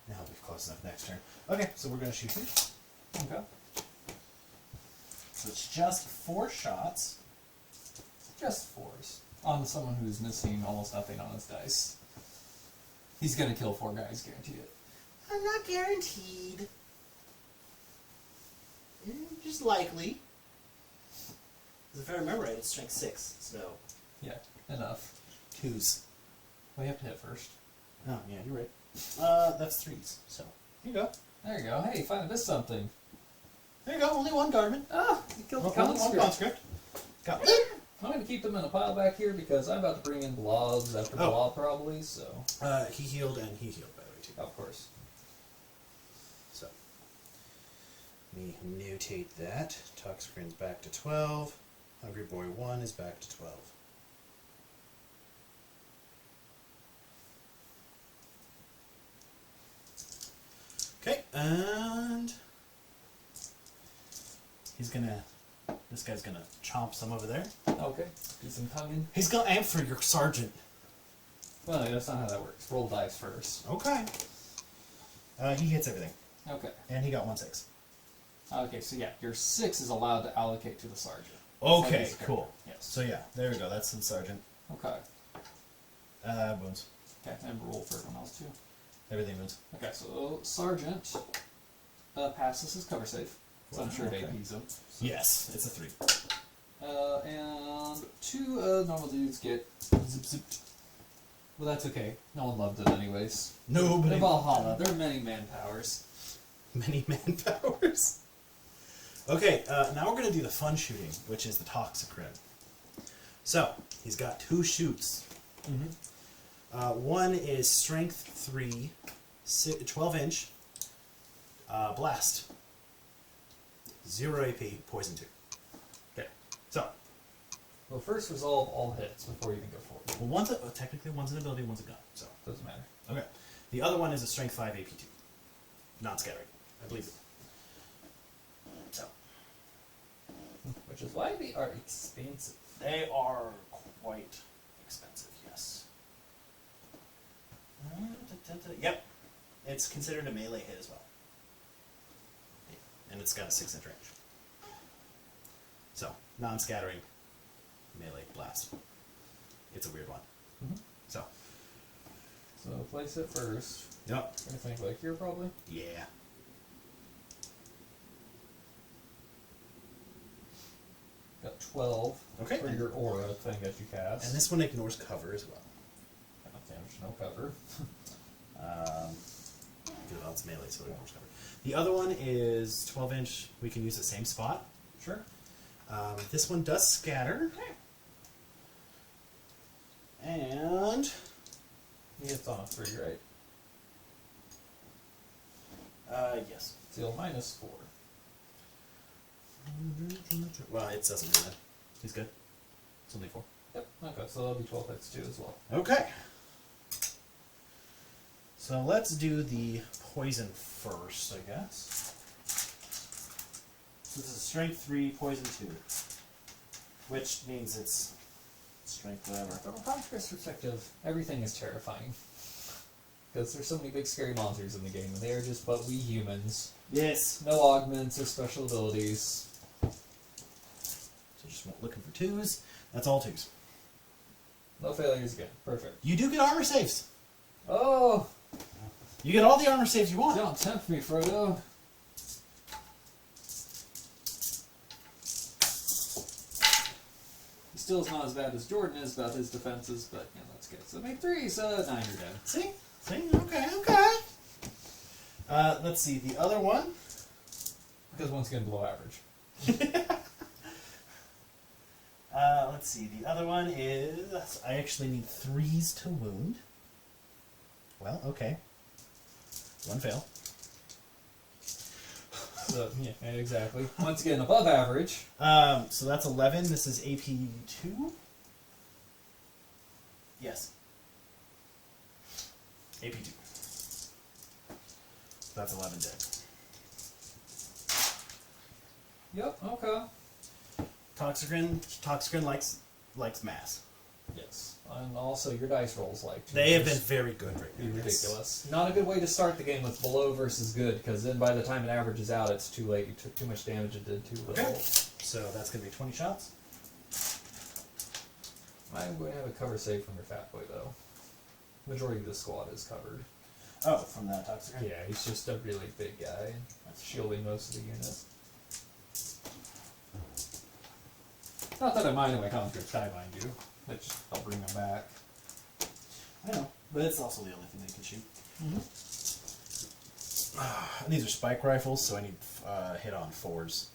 Now he'll be close enough next turn. Okay, so we're going to shoot him. Okay. So it's just 4 shots. Just 4s. On someone who's missing almost nothing on his dice. He's gonna kill 4 guys, guaranteed it. I'm not guaranteed. Just likely. If I remember right, it's strength 6, so... Yeah, enough. 2s. We have to hit first. Oh, yeah, you're right. That's 3s, so... Here you go. There you go. Hey, you finally missed something. There you go, only 1 guardman. Ah, you killed the One conscript. conscript. Got I'm going to keep them in a pile back here because I'm about to bring in blobs after blob probably, so... He healed and he healed, by the way, too. Of course. So... Let me notate that. Toxicrin's back to 12. Hungry Boy 1 is back to 12. Okay, and... He's gonna... This guy's gonna chomp some over there. Okay, do some tonguing. He's gonna amp for your sergeant. Well, that's not how that works. Roll dice first. Okay. He hits everything. Okay. And he got 1 6. Okay, so yeah, your 6 is allowed to allocate to the sergeant. Okay, Slightly cool. Yes. So yeah, there we go. That's the sergeant. Okay. Wounds. Okay, and roll for everyone else too. Everything wounds. Okay, so Sergeant passes his cover save. So I'm sure it Okay. APs him. So. Yes, it's a 3. And 2 normal dudes get zip zipped. Well, that's okay. No one loved it anyways. Nobody. They're Valhalla. They're many man-powers. Many man-powers. Okay, now we're going to do the fun shooting, which is the toxic rim. So, he's got 2 shoots. One is strength 3, 12-inch, blast. 0 AP, poison 2. Okay, so. Well, first resolve all hits before you even go forward. Well, technically one's an ability, one's a gun, so. Doesn't matter. Okay. The other one is a strength 5 AP 2. Non-scattering, I believe it. So. Which is why they are expensive. They are quite expensive, yes. Yep. It's considered a melee hit as well. And it's got a 6-inch range. So, non-scattering, melee blast. It's a weird one. So. So place it first. Yep. I think like here probably. Yeah. Got 12 Okay. for your aura thing that you cast. And this one ignores cover as well. Enough damage, no cover. Well, it's melee, so it ignores cover. The other one is 12-inch. We can use the same spot. Sure. This one does scatter. And It's on a 3, right? yes. Seal -4. Well, it doesn't do that. He's good. It's only 4. Yep. Okay, so that'll be 12 hits too as well. Okay. So let's do the poison first, I guess. So this is strength 3, poison 2. Which means it's strength whatever. From a Conquest perspective, everything is terrifying. Because there's so many big scary monsters in the game, and they are just but we humans. Yes. No augments or special abilities. So just looking for 2s. That's all 2s. No failures again. Perfect. You do get armor saves. Oh! You get all the armor saves you want. Don't tempt me, Frodo. He still is not as bad as Jordan is about his defenses, but yeah, that's good. So make 3, so 9 you're dead. See? Okay. Let's see, the other one. Because once again, below average. Let's see, the other one is... I actually need 3s to wound. Well, okay. 1 fail. So, yeah, exactly. Once again, above average. So that's 11. This is AP 2? Yes. AP 2. That's 11 dead. Yep, okay. Toxicrin likes mass. Yes. And also, your dice rolls like They have been very good right now. be ridiculous. Not a good way to start the game with below versus good, because then by the time it averages out, it's too late. You took too much damage and did too little. Okay. So that's going to be 20 shots. I'm going to have a cover save from your fat boy, though. Majority of the squad is covered. Oh, from that Toxicrin? Yeah, he's just a really big guy. That's shielding most of the unit. Not that I mind if my conscripts die behind you. I'll bring them back. I know, but it's also the only thing they can shoot. And these are spike rifles, so I need hit on 4s.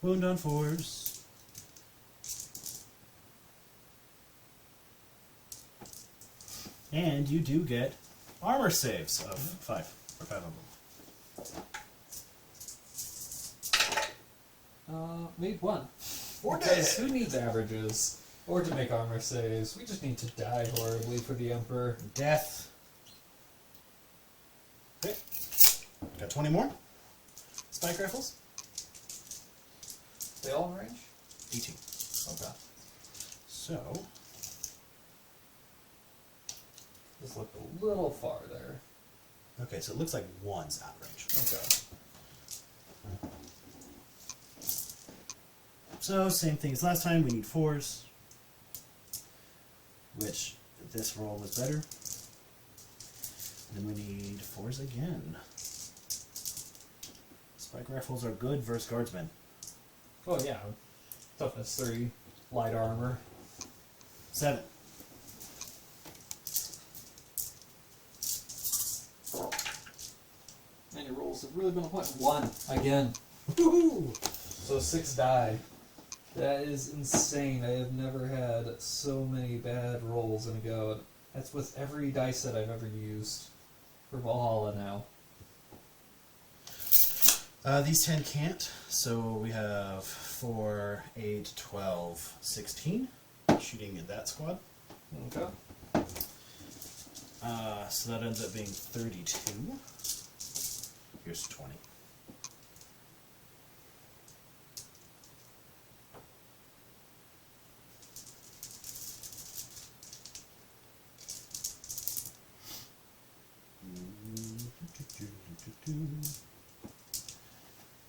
Wound on 4s. And you do get armor saves of 5. Or 5 of them. Made 1. Or Because dead. who needs averages? Or to make armor saves? We just need to die horribly for the Emperor. Death. Okay. Got 20 more. Spike rifles. They all in range? 18. Okay. So, Just look a little far there. Okay, so it looks like one's out of range. Okay. So, same thing as last time, we need 4s. Which, this roll was better. Then we need 4s again. Spike rifles are good versus guardsmen. Oh yeah. Toughness 3, light armor. 7. And your rolls have really been a point. 1 again. Woohoo! So 6 die. That is insane. I have never had so many bad rolls in a go. That's with every dice set I've ever used for Valhalla now. These 10 can't, so we have 4, 8, 12, 16 shooting at that squad. Okay. So that ends up being 32. Here's 20.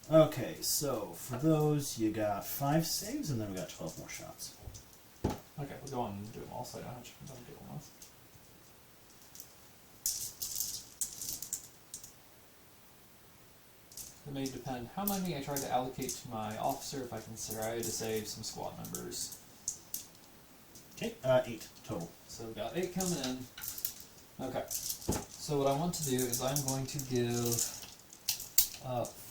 Okay, so for those, you got 5 saves, and then we got 12 more shots. Okay, we'll go on and do them all so I don't have to do them once. It may depend how many I try to allocate to my officer if I can try to save some squad members. Okay, 8 total. So we've got 8 coming in. Okay. So what I want to do is I'm going to give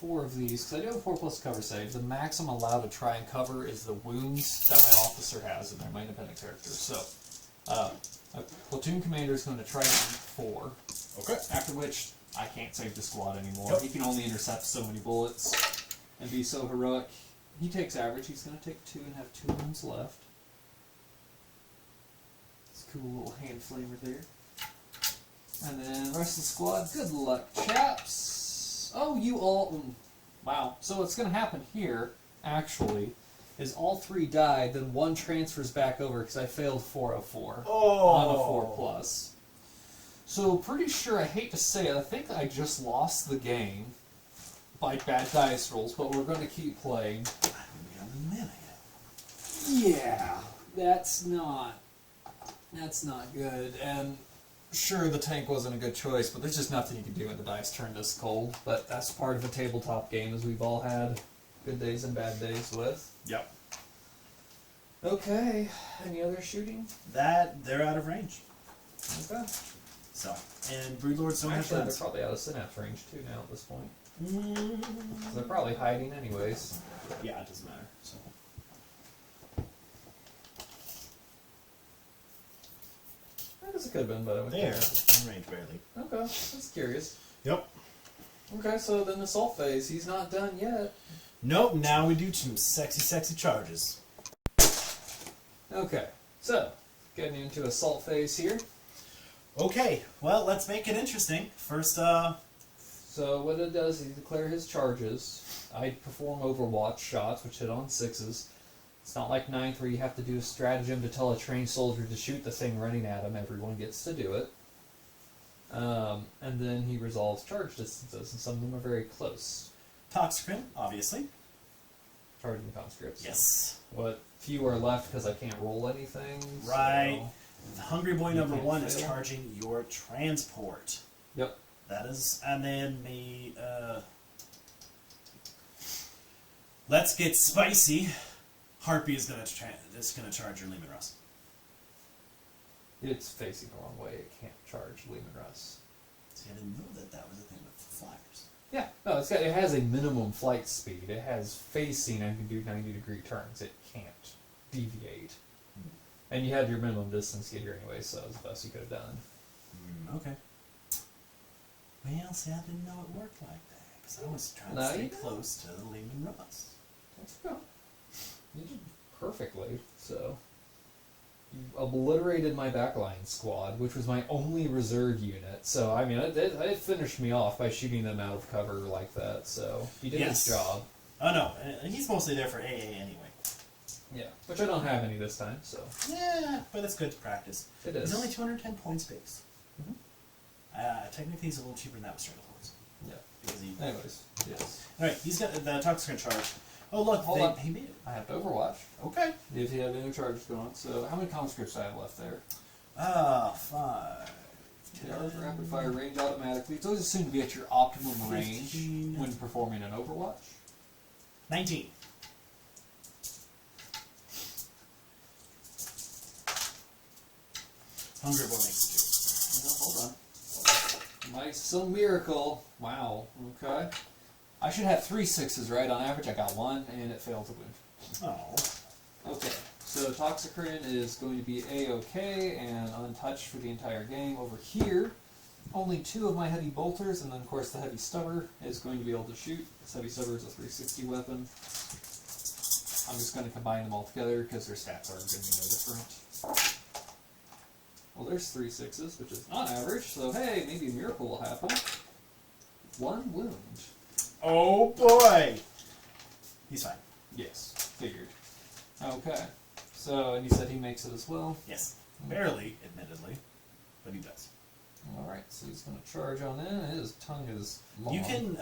4 of these, because I do have a 4+ cover save. The max I'm allowed to try and cover is the wounds that my officer has, and they're my independent characters. So, a platoon commander is going to try and do 4. Okay. After which, I can't save the squad anymore. Yep. He can only intercept so many bullets and be so heroic. He takes average. He's going to take 2 and have 2 wounds left. It's a cool little hand flamer there. And then the rest of the squad, good luck, chaps. Oh, you all... Wow. So what's going to happen here, actually, is all 3 died, then 1 transfers back over because I failed 4 of 4 on a 4+. So pretty sure, I hate to say it, I think I just lost the game by bad dice rolls, but we're going to keep playing. Yeah, that's not good. And sure, the tank wasn't a good choice, but there's just nothing you can do when the dice turn this cold. But that's part of a tabletop game, as we've all had good days and bad days with. Yep. Okay, any other shooting? They're out of range. Okay. So, and Broodlords don't have Actually, they're guns. probably out of synapse range too now at this point. They're probably hiding anyways. Yeah, it doesn't matter. So. I guess it could have been, but I wouldn't There, care. in range barely. Okay, that's curious. Yep. Okay, so then the assault phase, he's not done yet. Nope, now we do some sexy, sexy charges. Okay, so, getting into assault phase here. Okay, well, let's make it interesting. First, So what it does is declare his charges. I perform overwatch shots, which hit on 6s. It's not like 9th where you have to do a stratagem to tell a trained soldier to shoot the thing running at him. Everyone gets to do it. And then he resolves charge distances, and some of them are very close. Toxicrin, obviously. Charging conscripts. Yes. What few are left because I can't roll anything. Right. So. The Hungry Boy You number can't 1 is fail. charging your transport. Yep. That is, and then the, let's get spicy. Harpy is gonna charge your Lehman Russ. It's facing the wrong way. It can't charge Lehman Russ. See, I didn't know that was a thing with flyers. Yeah. No, it has a minimum flight speed. It has facing and can do 90-degree turns. It can't deviate. And you had your minimum distance to get here anyway, so it was the best you could have done. Okay. Well, see, I didn't know it worked like that, because I was trying Now to stay you know. close to the Lehman Russ. Let's go. You did perfectly, so. You obliterated my backline squad, which was my only reserve unit. So, I mean, it finished me off by shooting them out of cover like that, so. He did his job. Oh, no, and he's mostly there for AA anyway. Yeah. Which I don't have any this time, so. Yeah, but it's good to practice. It is. He's only 210 points base. Technically, he's a little cheaper than that with Strength Horse. Yeah. Because he... Anyways, yes. Alright, he's got the Toxicant charge. Oh, look, Hold on. he made it. I have to Overwatch. Okay. If you have any charges going. So, how many conscripts do I have left there? 5. 10 rapid fire range automatically. It's always assumed to be at your optimum range 15. when performing an Overwatch. 19. Hungry Boy makes No, hold on. By some miracle. Wow. Okay. I should have 3 6s, right? On average, I got 1, and it failed to wound. it 2. Oh. Okay. So Toxicant is going to be A-OK and untouched for the entire game. Over here, only 2 of my heavy bolters, and then of course the heavy stubber is going to be able to shoot. This heavy stubber is a 360 weapon. I'm just going to combine them all together because their stats are going to be no different. Well, there's 3 6s, which is not average, so hey, maybe a miracle will happen. 1 wound. Oh boy! He's fine. Yes, figured. Okay. So, and you said he makes it as well? Yes. Barely, admittedly, but he does. Alright, so he's going to charge on in. His tongue is long. You can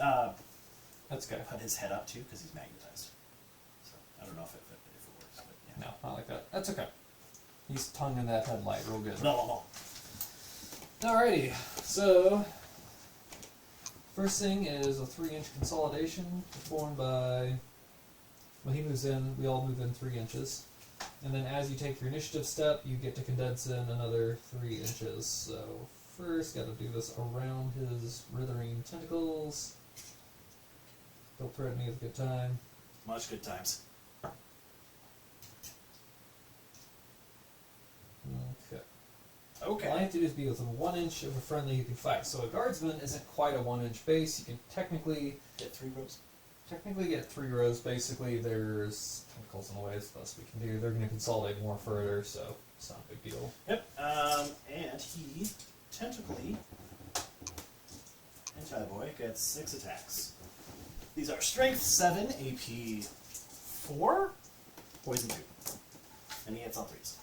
That's okay. put his head up too, because he's magnetized. So, I don't know if it works, but yeah. No, not like that. That's okay. He's tonguing that headlight real good. No. Alrighty, so first thing is a 3-inch consolidation performed by, when he moves in, we all move in 3 inches. And then as you take your initiative step, you get to condense in another 3 inches. So first, got to do this around his withering tentacles. Don't threaten me with a good time. Much good times. Okay. Okay. All I have to do is be within 1 inch of a friendly you can fight. So a guardsman isn't quite a 1-inch base. You can technically Get 3 rows. get 3 rows. Basically, there's tentacles in the way. It's the best we can do. They're going to consolidate more further, so it's not a big deal. Yep. And he tentacly anti-boy gets 6 attacks. These are Strength 7, AP 4, Poison 2, and he hits all 3s.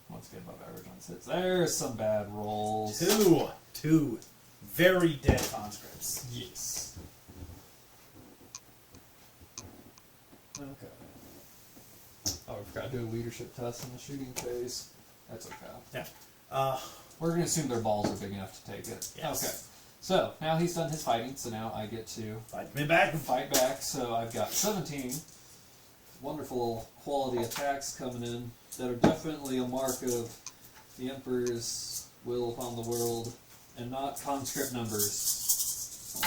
Once again, above average on hits. There's some bad rolls. 2 very dead conscripts. Yes. Okay. Oh, I forgot to do a leadership test in the shooting phase. That's okay. Yeah. We're going to assume their balls are big enough to take it. Yes. Okay. So, now he's done his fighting, so now I get to Fight me back. fight back. So I've got 17 wonderful quality attacks coming in that are definitely a mark of the Emperor's will upon the world, and not conscript numbers.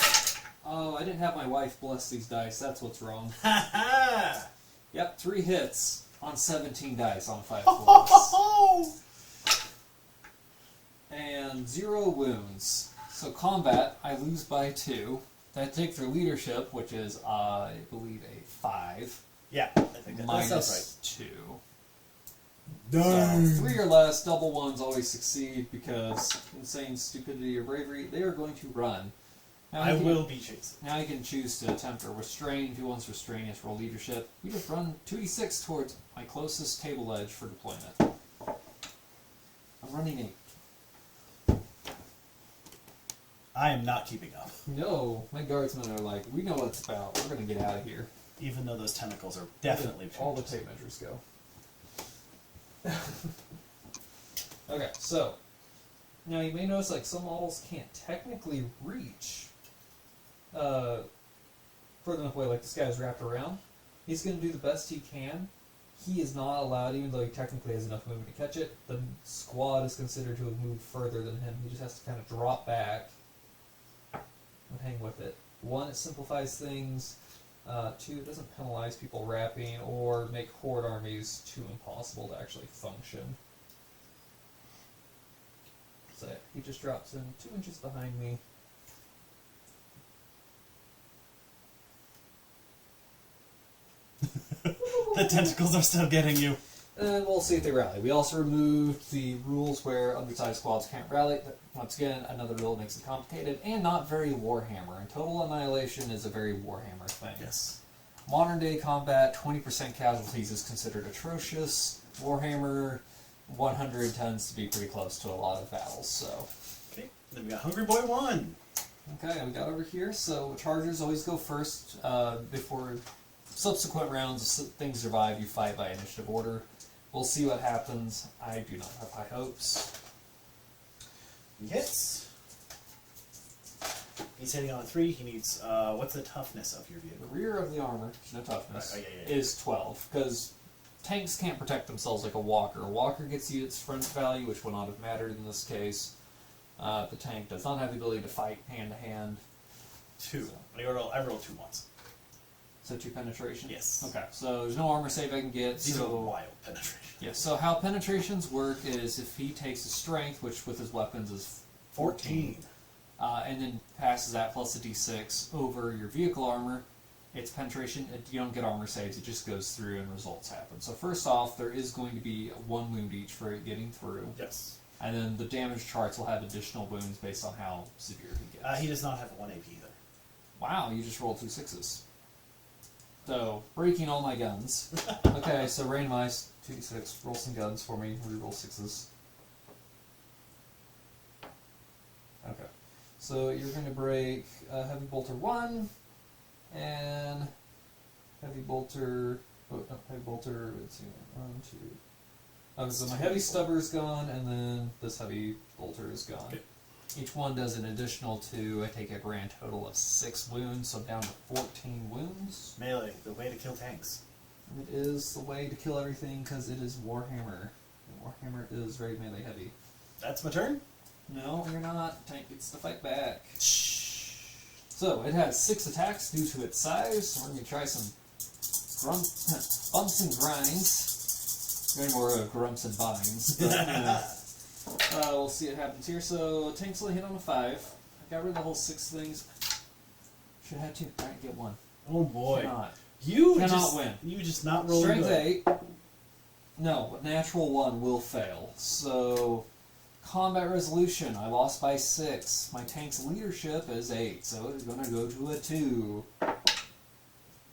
Oh, I didn't have my wife bless these dice. That's what's wrong. Ha ha! Yep, 3 hits on 17 dice on 5 Ho, floors. ho, ho! And 0 wounds. So combat, I lose by 2. That takes their leadership, which is, I believe, a 5. Yeah, I think that sounds Minus 2. right. So 3 or less, double ones always succeed because insane stupidity or bravery, they are going to run. Now I you can- will be chasing. Now you can choose to attempt a restrain. If he wants restrain, it's roll leadership. We just run 2d6 towards my closest table edge for deployment. I'm running 8. I am not keeping up. No, my guardsmen are like, we know what it's about. We're going to get out of here. Even though those tentacles are definitely All the tape measures go. Okay, so now you may notice like some models can't technically reach further enough away. Like this guy's wrapped around. He's going to do the best he can. He is not allowed, even though he technically has enough movement to catch it. The squad is considered to have moved further than him. He just has to kind of drop back and hang with it. 1, it simplifies things. 2, it doesn't penalize people wrapping or make horde armies too impossible to actually function. So he just drops in 2 inches behind me. The tentacles are still getting you. And we'll see if they rally. We also removed the rules where undersized squads can't rally. Once again, another rule that makes it complicated and not very Warhammer. And total annihilation is a very Warhammer thing. Yes. Modern day combat, 20% casualties is considered atrocious. Warhammer 100 tends to be pretty close to a lot of battles, so. Okay, then we got Hungry Boy 1. Okay, we got over here. So chargers always go first before subsequent rounds. Things survive, you fight by initiative order. We'll see what happens. I do not have high hopes. He hits. He's hitting on a 3. He needs, what's the toughness of your The vehicle? rear of the armor, no toughness, Yeah. is 12, because tanks can't protect themselves like a walker. A walker gets you its front value, which will not have mattered in this case. The tank does not have the ability to fight hand to hand. 2. So. I rolled 2 once. So 2 penetration? Yes. Okay, so there's no armor save I can get. These so are wild penetration. yeah, so how penetrations work is if he takes his strength, which with his weapons is 14, and then passes that plus a d6 over your vehicle armor, it's penetration. You don't get armor saves, it just goes through and results happen. So first off, there is going to be 1 wound each for it getting through. Yes. And then the damage charts will have additional wounds based on how severe he gets. He does not have 1 AP either. Wow, you just rolled 2 6s. So, breaking all my guns. Okay, so randomize 2d6, roll some guns for me, reroll 6s. Okay. So you're going to break Heavy Bolter 1, and Heavy Bolter... Oh, no, Heavy Bolter, let's see, 1, 2... so my Heavy Stubber's gone, and then this Heavy Bolter is gone. Okay. Each one does an additional 2. I take a grand total of 6 wounds, so I'm down to 14 wounds. Melee, the way to kill tanks. It is the way to kill everything, because it is Warhammer. And Warhammer is very melee heavy. That's my turn? No, you're not. Tank gets to fight back. So, it has 6 attacks due to its size. So we're going to try some bumps and grinds. Very more grumps and binds. But, we'll see what happens here. So, tank's only hit on a 5. I got rid of the whole 6 things. Should have had 2. Alright, get 1. Oh boy. Cannot. You Cannot just win. You just not roll Strength good. 8. No, natural 1 will fail. So, combat resolution, I lost by 6. My tank's leadership is 8, so it's going to go to a 2.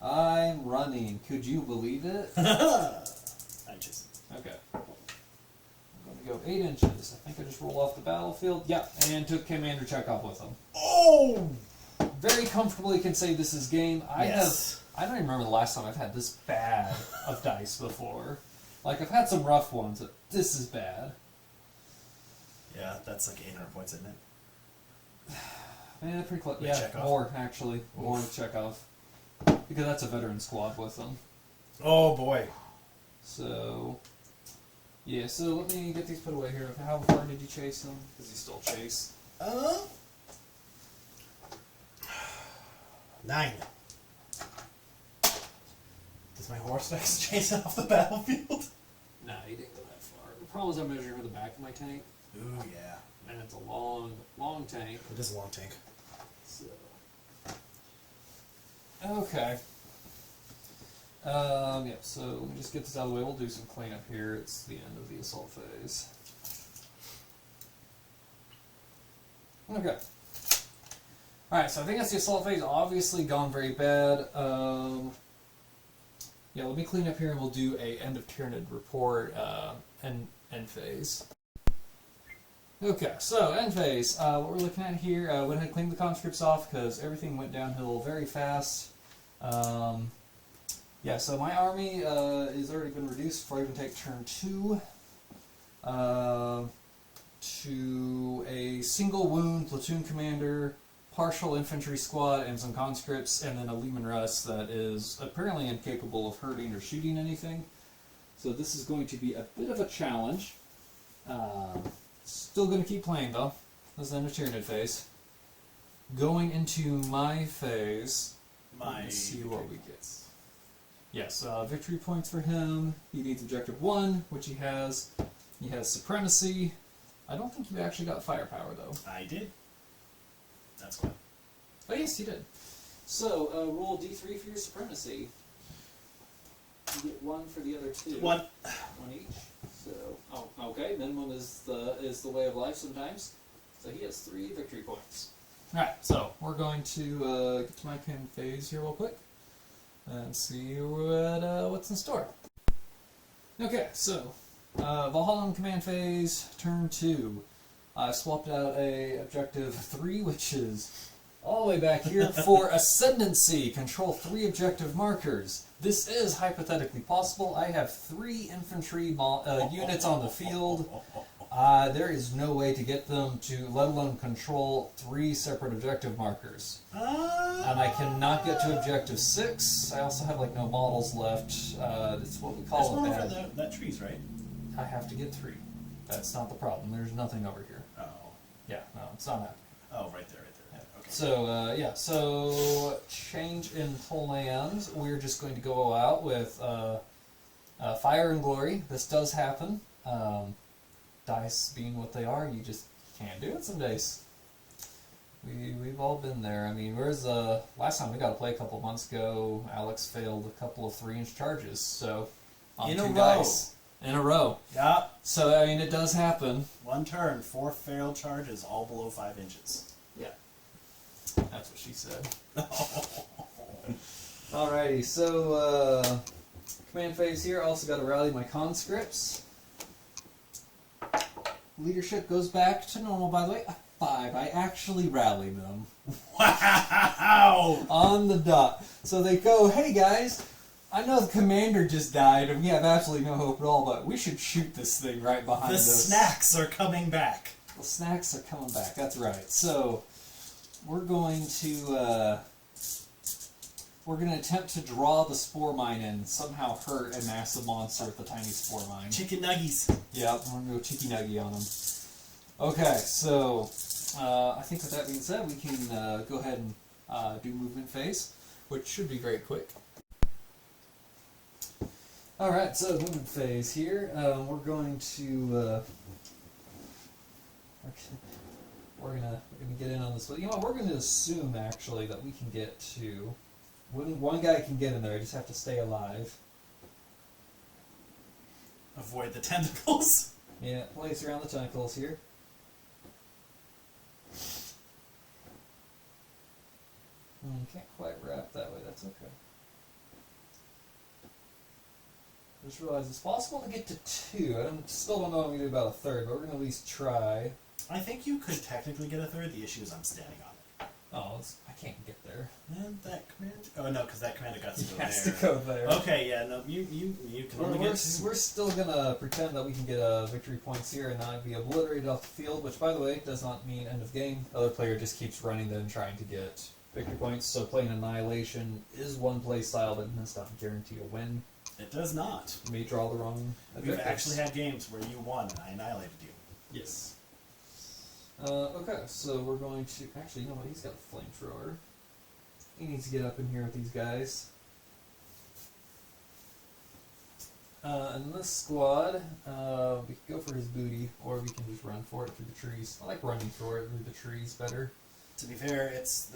I'm running. Could you believe it? Inches. Okay. I'm going to go 8 inches. I think I just rolled off the battlefield. Yep, and took Commander Chekhov with him. Oh! Very comfortably can say this is game. I don't even remember the last time I've had this bad of dice before. Like, I've had some rough ones, but this is bad. Yeah, that's like 800 points, isn't it? Yeah, pretty close. With Yeah, Chekhov? more, actually. More with Chekhov. Because that's a veteran squad with them. Oh boy. So, yeah, so let me get these put away here. How far did you chase them? Does he still chase? 9. Does my horse next chase it off the battlefield? Nah, he didn't go that far. The problem is I'm measuring with the back of my tank, Ooh, yeah. and it's a long, long tank. It is a long tank. So. Okay. Yeah, so let me just get this out of the way. We'll do some cleanup here. It's the end of the assault phase. Okay. Alright, so I think that's the assault phase. Obviously gone very bad. Yeah, let me clean up here and we'll do a end of Tyranid report, end phase. Okay, so end phase. What we're looking at here, went ahead and cleaned the conscripts off because everything went downhill very fast. Yeah, so my army is already been reduced before I even take turn 2 to a single wound platoon commander, partial infantry squad, and some conscripts, and then a Lehman Russ that is apparently incapable of hurting or shooting anything. So this is going to be a bit of a challenge. Still going to keep playing though. This is the end of Tyranid phase. Going into my phase, let's see what we get. Yes, victory points for him. He needs objective 1, which he has. He has supremacy. I don't think you actually got firepower though. I did. That's good. Oh yes, you did. So roll d3 for your supremacy. You get 1 for the other 2. 1. 1 each. So okay. Minimum is the way of life sometimes. So he has 3 victory points. All right. So we're going to get to my campaign phase here real quick and see what's in store. Okay, so Valhallan command phase, turn 2. I swapped out a objective 3, which is all the way back here for Ascendancy. Control 3 objective markers. This is hypothetically possible. I have 3 infantry units on the field. There is no way to get them to, let alone control 3 separate objective markers. And I cannot get to objective 6. I also have like no models left. It's what we call a bad. For that trees, right? I have to get 3. That's not the problem. There's nothing over here. Oh. Yeah, no, it's not happening. Oh, right there. Yeah. Okay. So, so change in plan. We're just going to go out with Fire and Glory. This does happen. Dice being what they are, you just can't do it some days. We've all been there. I mean, where's last time we got to play a couple of months ago, Alex failed a couple of 3-inch charges, so on in 2 a row. dice. In a row. Yup. So, I mean, it does happen. 1 turn, 4 failed charges, all below 5 inches. Yeah. That's what she said. Alrighty, so command phase here. Also got to rally my conscripts. Leadership goes back to normal, by the way. 5. I actually rallied them. Wow! On the dot. So they go, hey guys, I know the commander just died and we have absolutely no hope at all, but we should shoot this thing right behind us. The snacks are coming back. The snacks are coming back, that's right. So we're going to attempt to draw the spore mine and somehow hurt a massive monster with the tiny spore mine. Chicken nuggies. Yep, we're going to go cheeky nuggy on them. Okay, so I think with that being said, we can go ahead and do movement phase, which should be very quick. Alright, so movement phase here. We're going to we're gonna get in on this. You know what, we're gonna assume actually that we can get to one guy can get in there, I just have to stay alive. Avoid the tentacles. Yeah, place around the tentacles here. Can't quite wrap that way, that's okay. Just realized it's possible to get to 2. I still don't know what I'm going to do about a 3rd, but we're going to at least try. I think you could technically get a 3rd. The issue is I'm standing on it. Oh, I can't get there. And that command... Oh, no, because that commander got to go He there. has to go there. Okay, yeah, no, you can only get 2. We're still going to pretend that we can get victory points here and not be obliterated off the field, which, by the way, does not mean end of game. The other player just keeps running them trying to get victory points. So playing Annihilation is one play style, but it does not guarantee a win. It does not. You may draw the wrong We've objectives. actually had games where you won and I annihilated you. Yes. Okay, so we're going to... Actually, you know what? He's got a flamethrower. He needs to get up in here with these guys. And this squad, we can go for his booty, or we can just run for it through the trees. I like running for it through the trees better. To be fair, it's...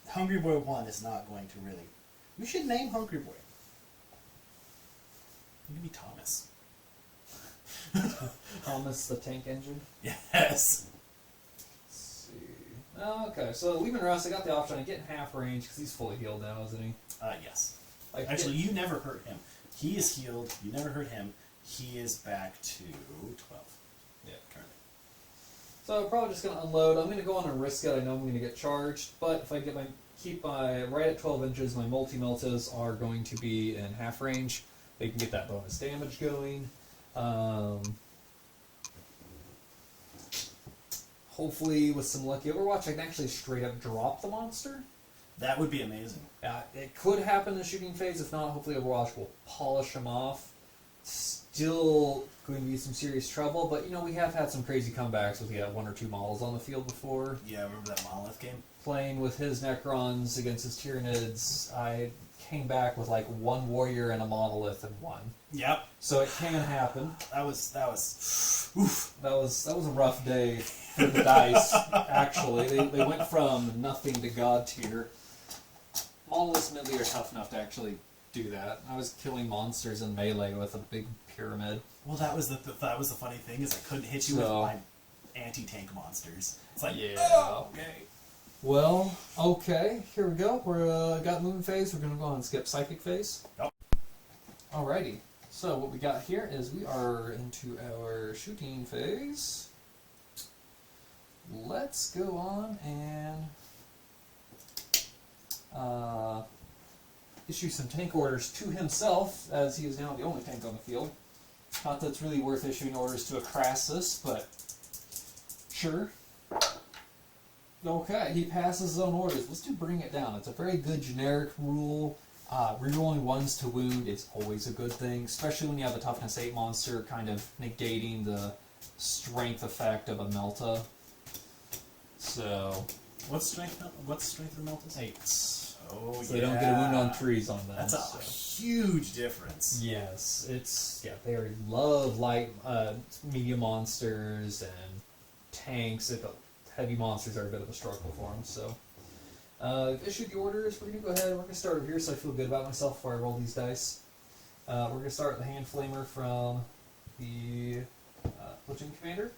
Hungry Boy 1 is not going to really... We should name Hungry Boy. You can be Thomas. Thomas the tank engine? Yes. Let's see. Okay, so leaving Russ, I got the option of getting half range, because he's fully healed now, isn't he? Yes. Like, Actually, you never hurt him. He is healed. You never hurt him. He is back to 12. Yeah. Currently. So I'm probably just going to unload. I'm going to go on a risk it. I know I'm going to get charged, but if I keep my right at 12 inches, my multi-meltas are going to be in half range. They can get that bonus damage going. Hopefully, with some lucky Overwatch, I can actually straight up drop the monster. That would be amazing. It could happen in the shooting phase. If not, hopefully Overwatch will polish him off. Still going to be some serious trouble, but you know, we have had some crazy comebacks with 1 or 2 models on the field before. Yeah, remember that Monolith game? Playing with his Necrons against his Tyranids, I came back with like 1 warrior and a monolith and won. Yep. So it can happen. That was oof. That was a rough day for the dice. Actually, they went from nothing to god tier. Monoliths admittedly are tough enough to actually do that. I was killing monsters in melee with a big pyramid. Well, that was the funny thing is I couldn't hit you with my anti-tank monsters. It's like, yeah. Oh, okay. Well, okay, here we go. We're got movement phase. We're gonna go on and skip psychic phase. Yep. Alrighty. So what we got here is we are into our shooting phase. Let's go on and issue some tank orders to himself, as he is now the only tank on the field. Not that it's really worth issuing orders to a Crassus, but sure. Okay, he passes his own orders. Let's do bring it down. It's a very good generic rule. Rerolling ones to wound is always a good thing, especially when you have a toughness 8 monster kind of negating the strength effect of a Melta. So, What's strength of the Meltas? 8s. Oh, so they don't get a wound on 3s on them. That's a huge difference. Yes, they already love light, medium monsters and tanks. Heavy monsters are a bit of a struggle for them. So, issued the orders. We're gonna go ahead. We're gonna start over here, so I feel good about myself before I roll these dice. We're gonna start with the hand flamer from the platoon commander.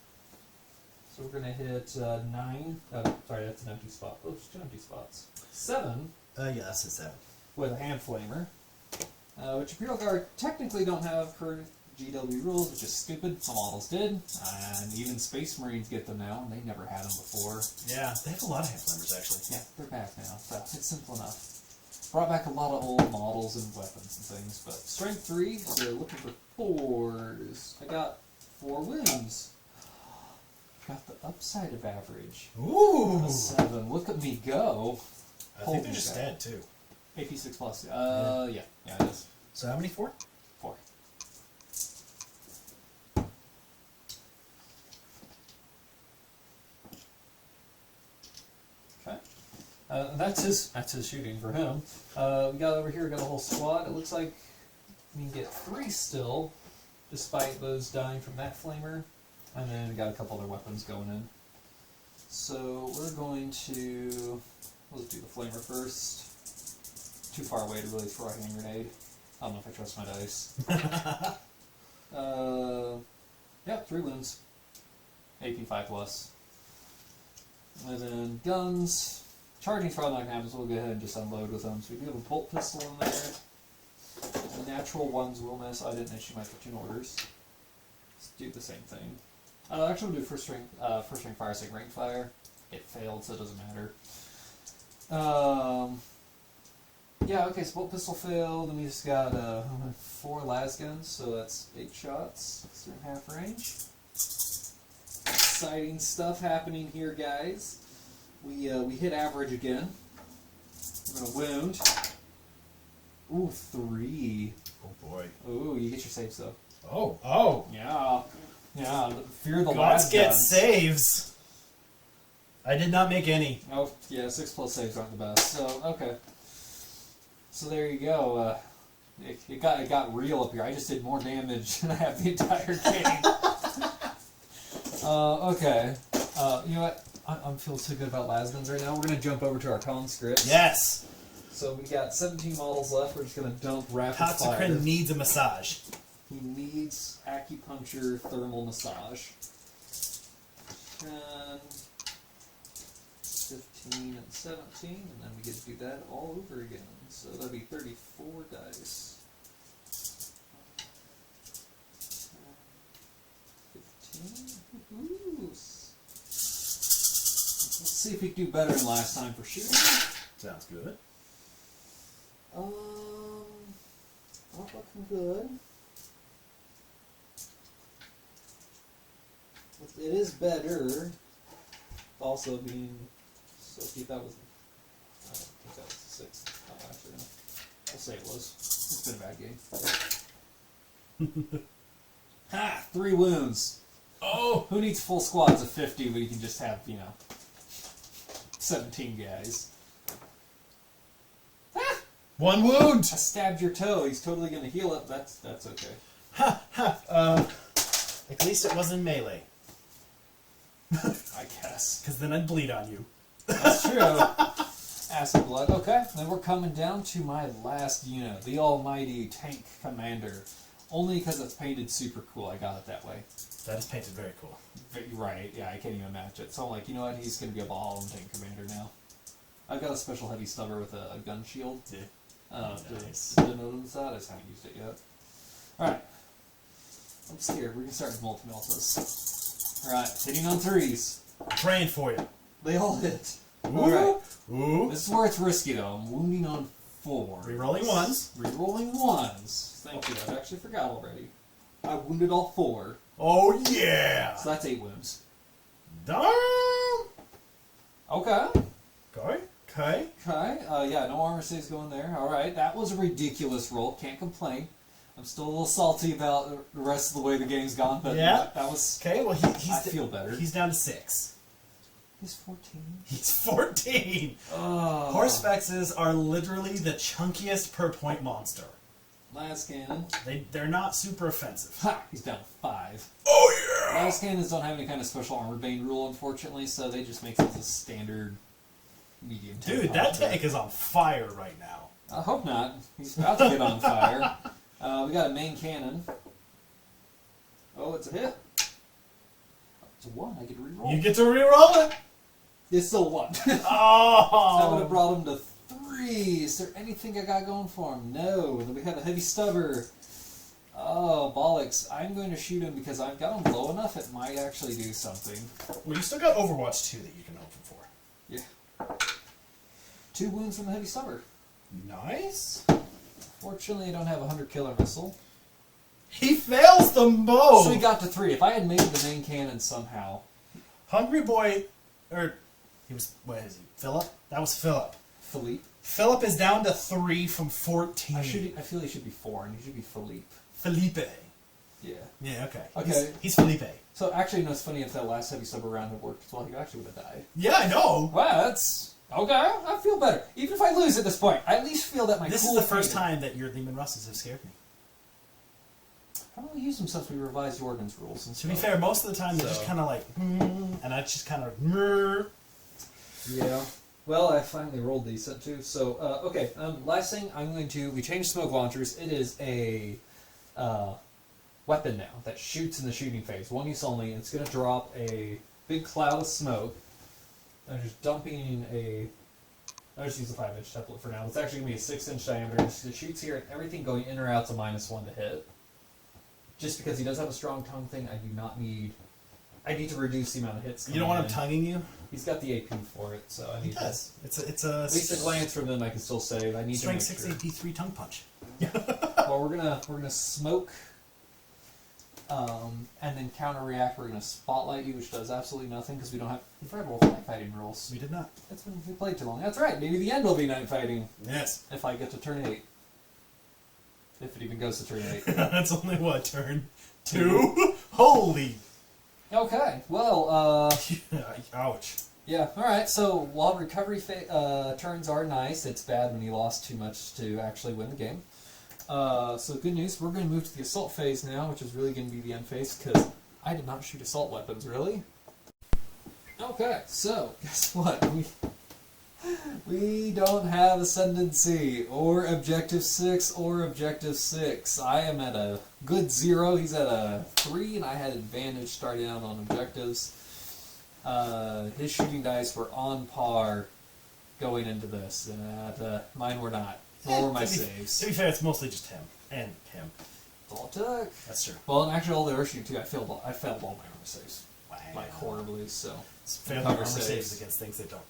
So we're gonna hit 9. Sorry, that's an empty spot. Oh, it's 2 empty spots. 7. Yeah, that's a 7. With a hand flamer, which Imperial Guard technically don't have per GW rules, which is stupid. Some models did, and even Space Marines get them now, and they never had them before. Yeah, they have a lot of hand flamers actually. Yeah, they're back now, so it's simple enough. Brought back a lot of old models and weapons and things, but strength 3, so looking for 4s. I got 4 wounds. Got the upside of average. Ooh! A 7. Look at me go. I think they're just dead too. AP 6 plus. Yeah, it is. So how many? 4? 4. Okay. That's his shooting for him. We got over here, got a whole squad. It looks like we can get 3 still, despite those dying from that flamer. And then we got a couple other weapons going in. So we're going to, let's do the flamer first. Too far away to really throw a hand grenade. I don't know if I trust my dice. Yeah, 3 wounds. AP 5 plus. And then guns. Charging's probably not going to happen, so we'll go ahead and just unload with them. So we do have a bolt pistol in there. The natural ones will miss. I didn't issue my platoon orders. Let's do the same thing. Actually, we'll do first string fire, second rank fire. It failed, so it doesn't matter. Yeah, okay, so bolt pistol failed, and we just got 4 las guns, so that's 8 shots. So we're in half range. Exciting stuff happening here, guys. We hit average again. We're gonna wound. Ooh, 3. Oh boy. Ooh, you get your saves though. Oh. Yeah. Yeah, fear the Gods las get guns. saves. I did not make any. Oh, yeah, 6 plus saves aren't the best. So, okay. So there you go. It got real up here. I just did more damage than I have the entire game. Okay. You know what? I'm feeling so good about Lasguns right now. We're going to jump over to our conscripts. Yes. So we got 17 models left. We're just going to dump rapid fire. Toxicrin needs a massage. He needs acupuncture thermal massage. 10, 15, and 17, and then we get to do that all over again. So that'll be 34 dice. 15. Ooh. Let's see if we can do better than last time for shooting. Sounds good. Not looking good. It is better. Also being so if that was I think that was the 6th. Oh, actually no. I'll say it was. It's been a bad game. Ha! 3 wounds. Oh! Who needs full squads of 50 when you can just have, 17 guys? Ah! 1 wound! I stabbed your toe. He's totally gonna heal it. That's okay. Ha! Ha! At least it wasn't melee. I guess. Because then I'd bleed on you. That's true. Acid blood. Okay, then we're coming down to my last unit, the almighty tank commander. Only because it's painted super cool, I got it that way. That is painted very cool. Right, yeah, I can't even match it. So I'm like, you know what, he's going to be a Valhallan tank commander now. I've got a special heavy stubber with a gun shield. Yeah. Nice. Nice. Did you notice that? I just haven't used it yet. Alright. I'm scared. We can start with multi-meltas. Alright, hitting on 3s. I'm praying for you. They all hit. Ooh. Alright. Ooh. This is where it's risky though. I'm wounding on 4. Rerolling 1s. Rerolling 1s. Thank you. I actually forgot already. I wounded all 4. Oh yeah! So that's 8 wounds. Damn! Okay. Okay. Okay. Okay. Yeah, no armor saves going there. Alright. That was a ridiculous roll. Can't complain. I'm still a little salty about the rest of the way the game's gone, but Yeah. that was... Okay, well I feel better. He's down to 6. He's 14. He's 14! Oh. Horse Vexes are literally the chunkiest per point monster. Last cannon. They're not super offensive. Ha! He's down to 5. Oh yeah! Last cannons don't have any kind of special armor bane rule, unfortunately, so they just make this a standard medium tank. Dude, that tank is on fire right now. I hope not. He's about to get on fire. We got a main cannon. Oh, it's a hit. It's a 1. I get to reroll. You get to reroll it? It's still 1. Oh! I would have brought him to 3. Is there anything I got going for him? No. Then we have a heavy stubber. Oh, bollocks. I'm going to shoot him because I've got him low enough it might actually do something. Well, you still got Overwatch 2 that you can open for. Yeah. 2 wounds from the heavy stubber. Nice. Fortunately, I don't have a 100 killer missile. He fails the most! So we got to 3. If I had made the main cannon somehow. Hungry Boy, or he was, what is he? Philip? That was Philip. Philippe. Philip is down to 3 from 14. I feel he should be 4, and he should be Philippe. Felipe. Yeah. Yeah, okay. Okay. He's Felipe. So actually, no, it's funny if that last heavy stubber round had worked as well, he actually would have died. Yeah, I know. Well, that's okay. I feel better. Even if I lose at this point, I at least feel that my This cool is the first faded. time that your Lehman Russes have scared me. I don't really use them since we revised the ordnance rules. And To be stuff. fair, most of the time they're just So- kind of like, and I just kind of, Yeah. Well, I finally rolled decent too. So, okay. Last thing I'm going to... We changed smoke launchers. It is a weapon now that shoots in the shooting phase. 1 use only. It's going to drop a big cloud of smoke. I'm just dumping a... I'll just use a 5-inch template for now. It's actually going to be a 6-inch diameter. It shoots here, and everything going in or out's a -1 to hit. Just because he does have a strong tongue thing, I do not need... I need to reduce the amount of hits. you don't want him coming in. tonguing you? He's got the AP for it, so I He need does. It's a at least a glance from them I can still save. I need strength to make 6 AP 3 tongue punch. Well, we're gonna smoke, and then counter react. We're gonna spotlight you, which does absolutely nothing because we don't have. We forgot roll night fighting rules. We did not. That's when we played too long. That's right. Maybe the end will be night fighting Yes. if I get to turn 8. If it even goes to turn 8. That's only what, turn 2? Holy. Okay. Well. Ouch. Yeah, alright, so while recovery turns are nice, it's bad when you lost too much to actually win the game. So good news, we're going to move to the assault phase now, which is really going to be the end phase, because I did not shoot assault weapons, really. Okay, so, guess what? We don't have Ascendancy, or Objective 6, or Objective 6. I am at a good 0, he's at a 3, and I had advantage starting out on objectives. His shooting dice were on par going into this, and mine were not. Nor were my saves. To be fair, it's mostly just him. And him. That's all it took. That's true. Well, and actually all the other shooting too, I failed all my armor saves. Wow. Like horribly, so. It's fair Cover armor saves. saves against things that don't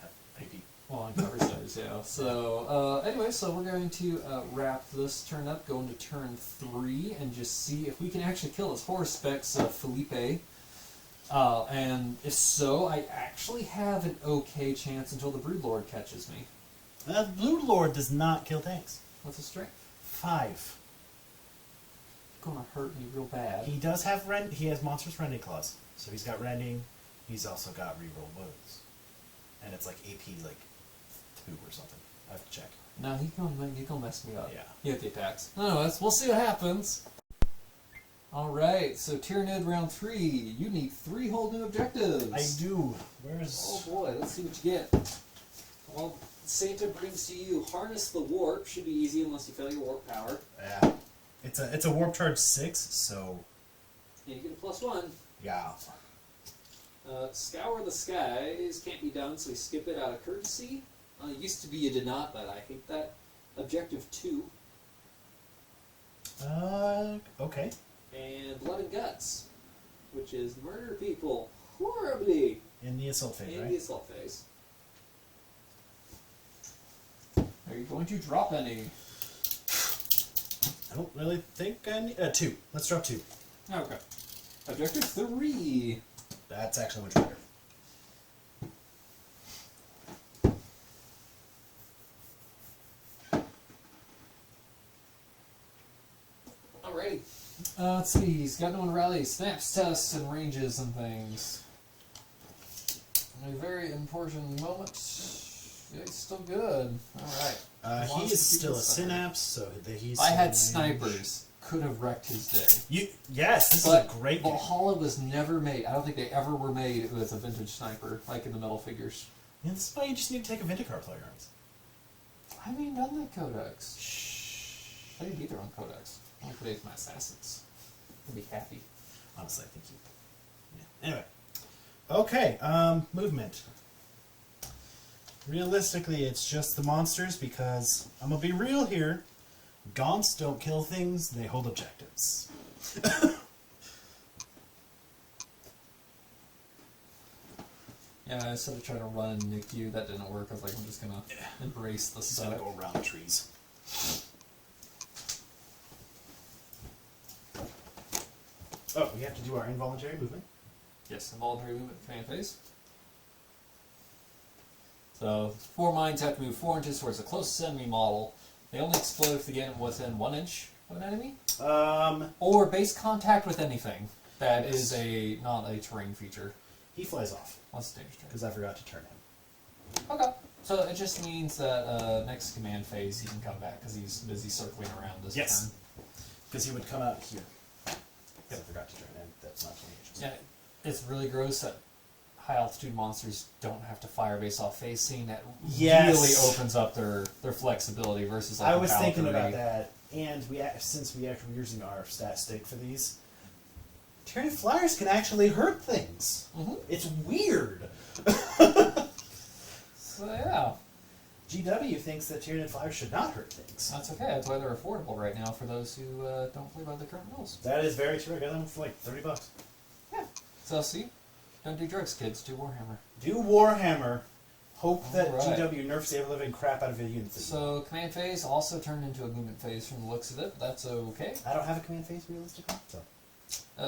have AP. Well, on cover saves, yeah. So, anyway, so we're going to wrap this turn up, go into turn 3, and just see if we can actually kill this horse specs Felipe. And if so, I actually have an okay chance until the Broodlord catches me. The Blue Lord does not kill tanks. What's his strength? 5. Gonna hurt me real bad. He does have he has monstrous rending claws. So he's got rending, he's also got reroll wounds. And it's like AP like 2 or something. I have to check. No, he's gonna mess me up. Yeah. You get the attacks. No, we'll see what happens. Alright, so Tyranid round 3. You need 3 whole new objectives. I do. Where's... Oh boy, let's see what you get. Well, Santa brings to you Harness the Warp. Should be easy unless you fail your warp power. Yeah. It's a warp charge 6, so... And you get a +1. Yeah. Scour the Skies can't be done, so we skip it out of courtesy. It used to be you did not, but I hate that. Objective 2. Okay. And Blood and Guts, which is murder people horribly In the assault phase, in right? the assault phase. Are you going to drop any? I don't really think I need... 2. Let's drop 2. Okay. Objective 3. That's actually much better. Alrighty. Let's see, he's got no one rally, snaps, tests, and ranges and things. A very important moment. Yeah, he's still good. Alright. He is still a synapse, so he's... I had snipers. Could have wrecked his day. Yes, this But is a great game. Valhalla was never made. I don't think they ever were made with a vintage sniper, like in the metal figures. Yeah, this is why you just need to take a Vindicar player arms. I haven't even done that codex. Shh. I didn't either on codex. I only put it with my assassins. I'd be happy. Honestly, I think you... Yeah. Anyway. Okay, movement. Realistically, it's just the monsters because, I'm gonna be real here, Gaunts don't kill things, they hold objectives. Yeah, I started trying to run NICU. That didn't work. I was like, I'm just gonna embrace the Just gotta suck. go around the trees. Oh, we have to do our involuntary movement. Yes, involuntary movement command phase. So, 4 mines have to move 4 inches towards the closest enemy model. They only explode if they get within 1 inch of an enemy. Or base contact with anything. That is not a terrain feature. He flies off. What's the dangerous Because I forgot to turn him. Okay. So it just means that next command phase he can come back because he's busy circling around this turn. Because he would come out here. Because I forgot to turn him. That's not 20 inches. Yeah, it's really gross that high altitude monsters don't have to fire base off facing. That Yes. really opens up their flexibility versus like I a was thinking Valkyrie. about that. And since we actually were using our stat stick for these, Tyranid flyers can actually hurt things. Mhm. It's weird. So yeah, GW thinks that Tyranid flyers should not hurt things. that's okay. That's why they're affordable right now for those who don't play by the current rules. That is very true. I got them for like $30. Yeah. So see, don't do drugs, kids. Do Warhammer. Do Warhammer. Hope that Alright. GW nerfs the ever-living crap out of a unit. So command phase also turned into a movement phase from the looks of it. That's okay. I don't have a command phase realistically, so.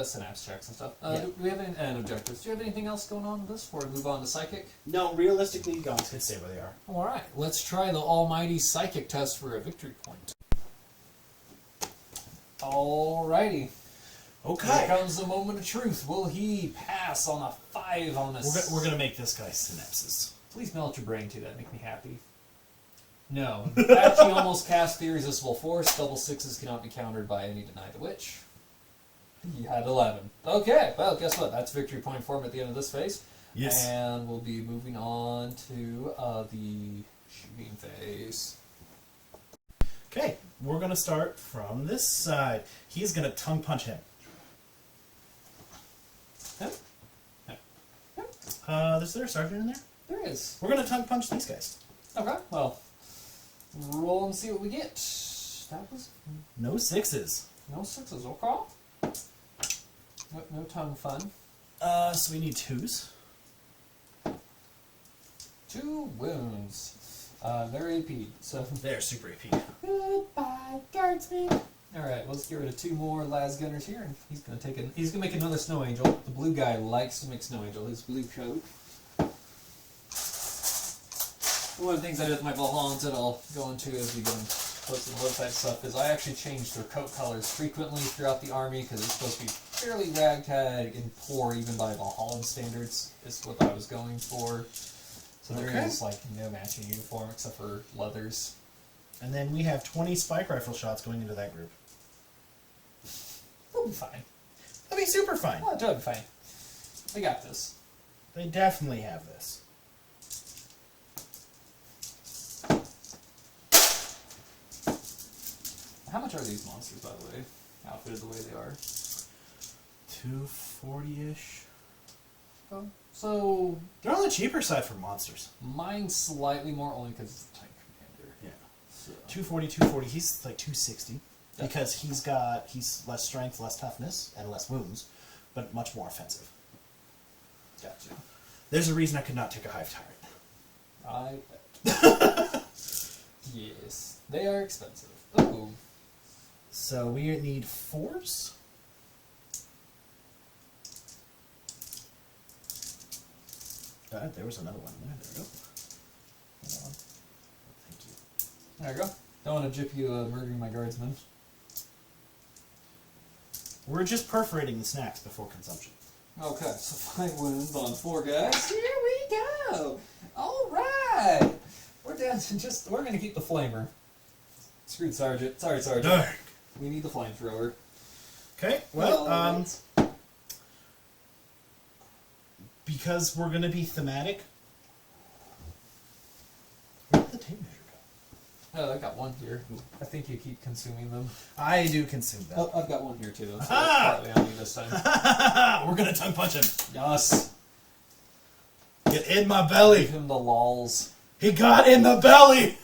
Synapse checks and stuff. Yeah. Do we have any objectives? Do you have anything else going on with this before we move on to psychic? No, realistically, Gaunts can stay where they are. Alright, let's try the almighty psychic test for a victory point. Alrighty. Okay. Here comes the moment of truth. Will he pass on a 5 on this? We're gonna make this guy synapses. Please melt your brain too, that'd make me happy. No. In fact, he almost cast the irresistible force. Double 6s cannot be countered by any Deny the Witch. He had 11. Okay, well, guess what? That's victory point for him at the end of this phase. Yes. And we'll be moving on to the shooting phase. Okay, we're gonna start from this side. He's gonna tongue punch him. Him? Is there a sergeant in there? There is. We're gonna tongue punch these guys. Okay, well, roll and see what we get. That was No 6s. no 6s, okay? No tongue fun. So we need 2s. 2 wounds. They're AP, so They're super AP. goodbye, guardsman. Alright, let's get rid of 2 more las gunners here, and he's gonna make another snow angel. The blue guy likes to make snow angel, his blue coat. One of the things I did with my Valhallans that I'll go into as we get them close to the website stuff is I actually change their coat colors frequently throughout the army because it's supposed to be fairly ragtag and poor even by Valhallan standards is what I was going for. So there is like no matching uniform except for leathers. And then we have 20 spike rifle shots going into that group. We'll be fine. That'd be super fine. Oh, that'll be fine. We got this. They definitely have this. How much are these monsters, by the way? Outfitted the way they are. 240-ish. Oh, so They're on the cheaper side for monsters. mine's slightly more only because it's the tank commander. Yeah. So, 240, 240. He's like 260. Yeah. Because he's less strength, less toughness, and less wounds, but much more offensive. Gotcha. There's a reason I could not take a hive tyrant. Yes, they are expensive. Ooh. So we need 4s. There was another one in there. There we go. Hold on. Thank you. There you go. Don't want to jip you murdering my guardsmen. We're just perforating the snacks before consumption. Okay, so 5 wounds on 4 guys. Here we go. All right. We're down to we're going to keep the flamer. Screwed Sergeant. Sorry, Sergeant. Dark. We need the flamethrower. Okay, well, because we're going to be thematic. Where did the tape measure go? Oh, I got one here. I think you keep consuming them. I do consume that. Oh, I've got one here too. So it's partly on you this time. We're going to tongue punch him. Yes. Get in my belly. Give him the lols. He got in the belly.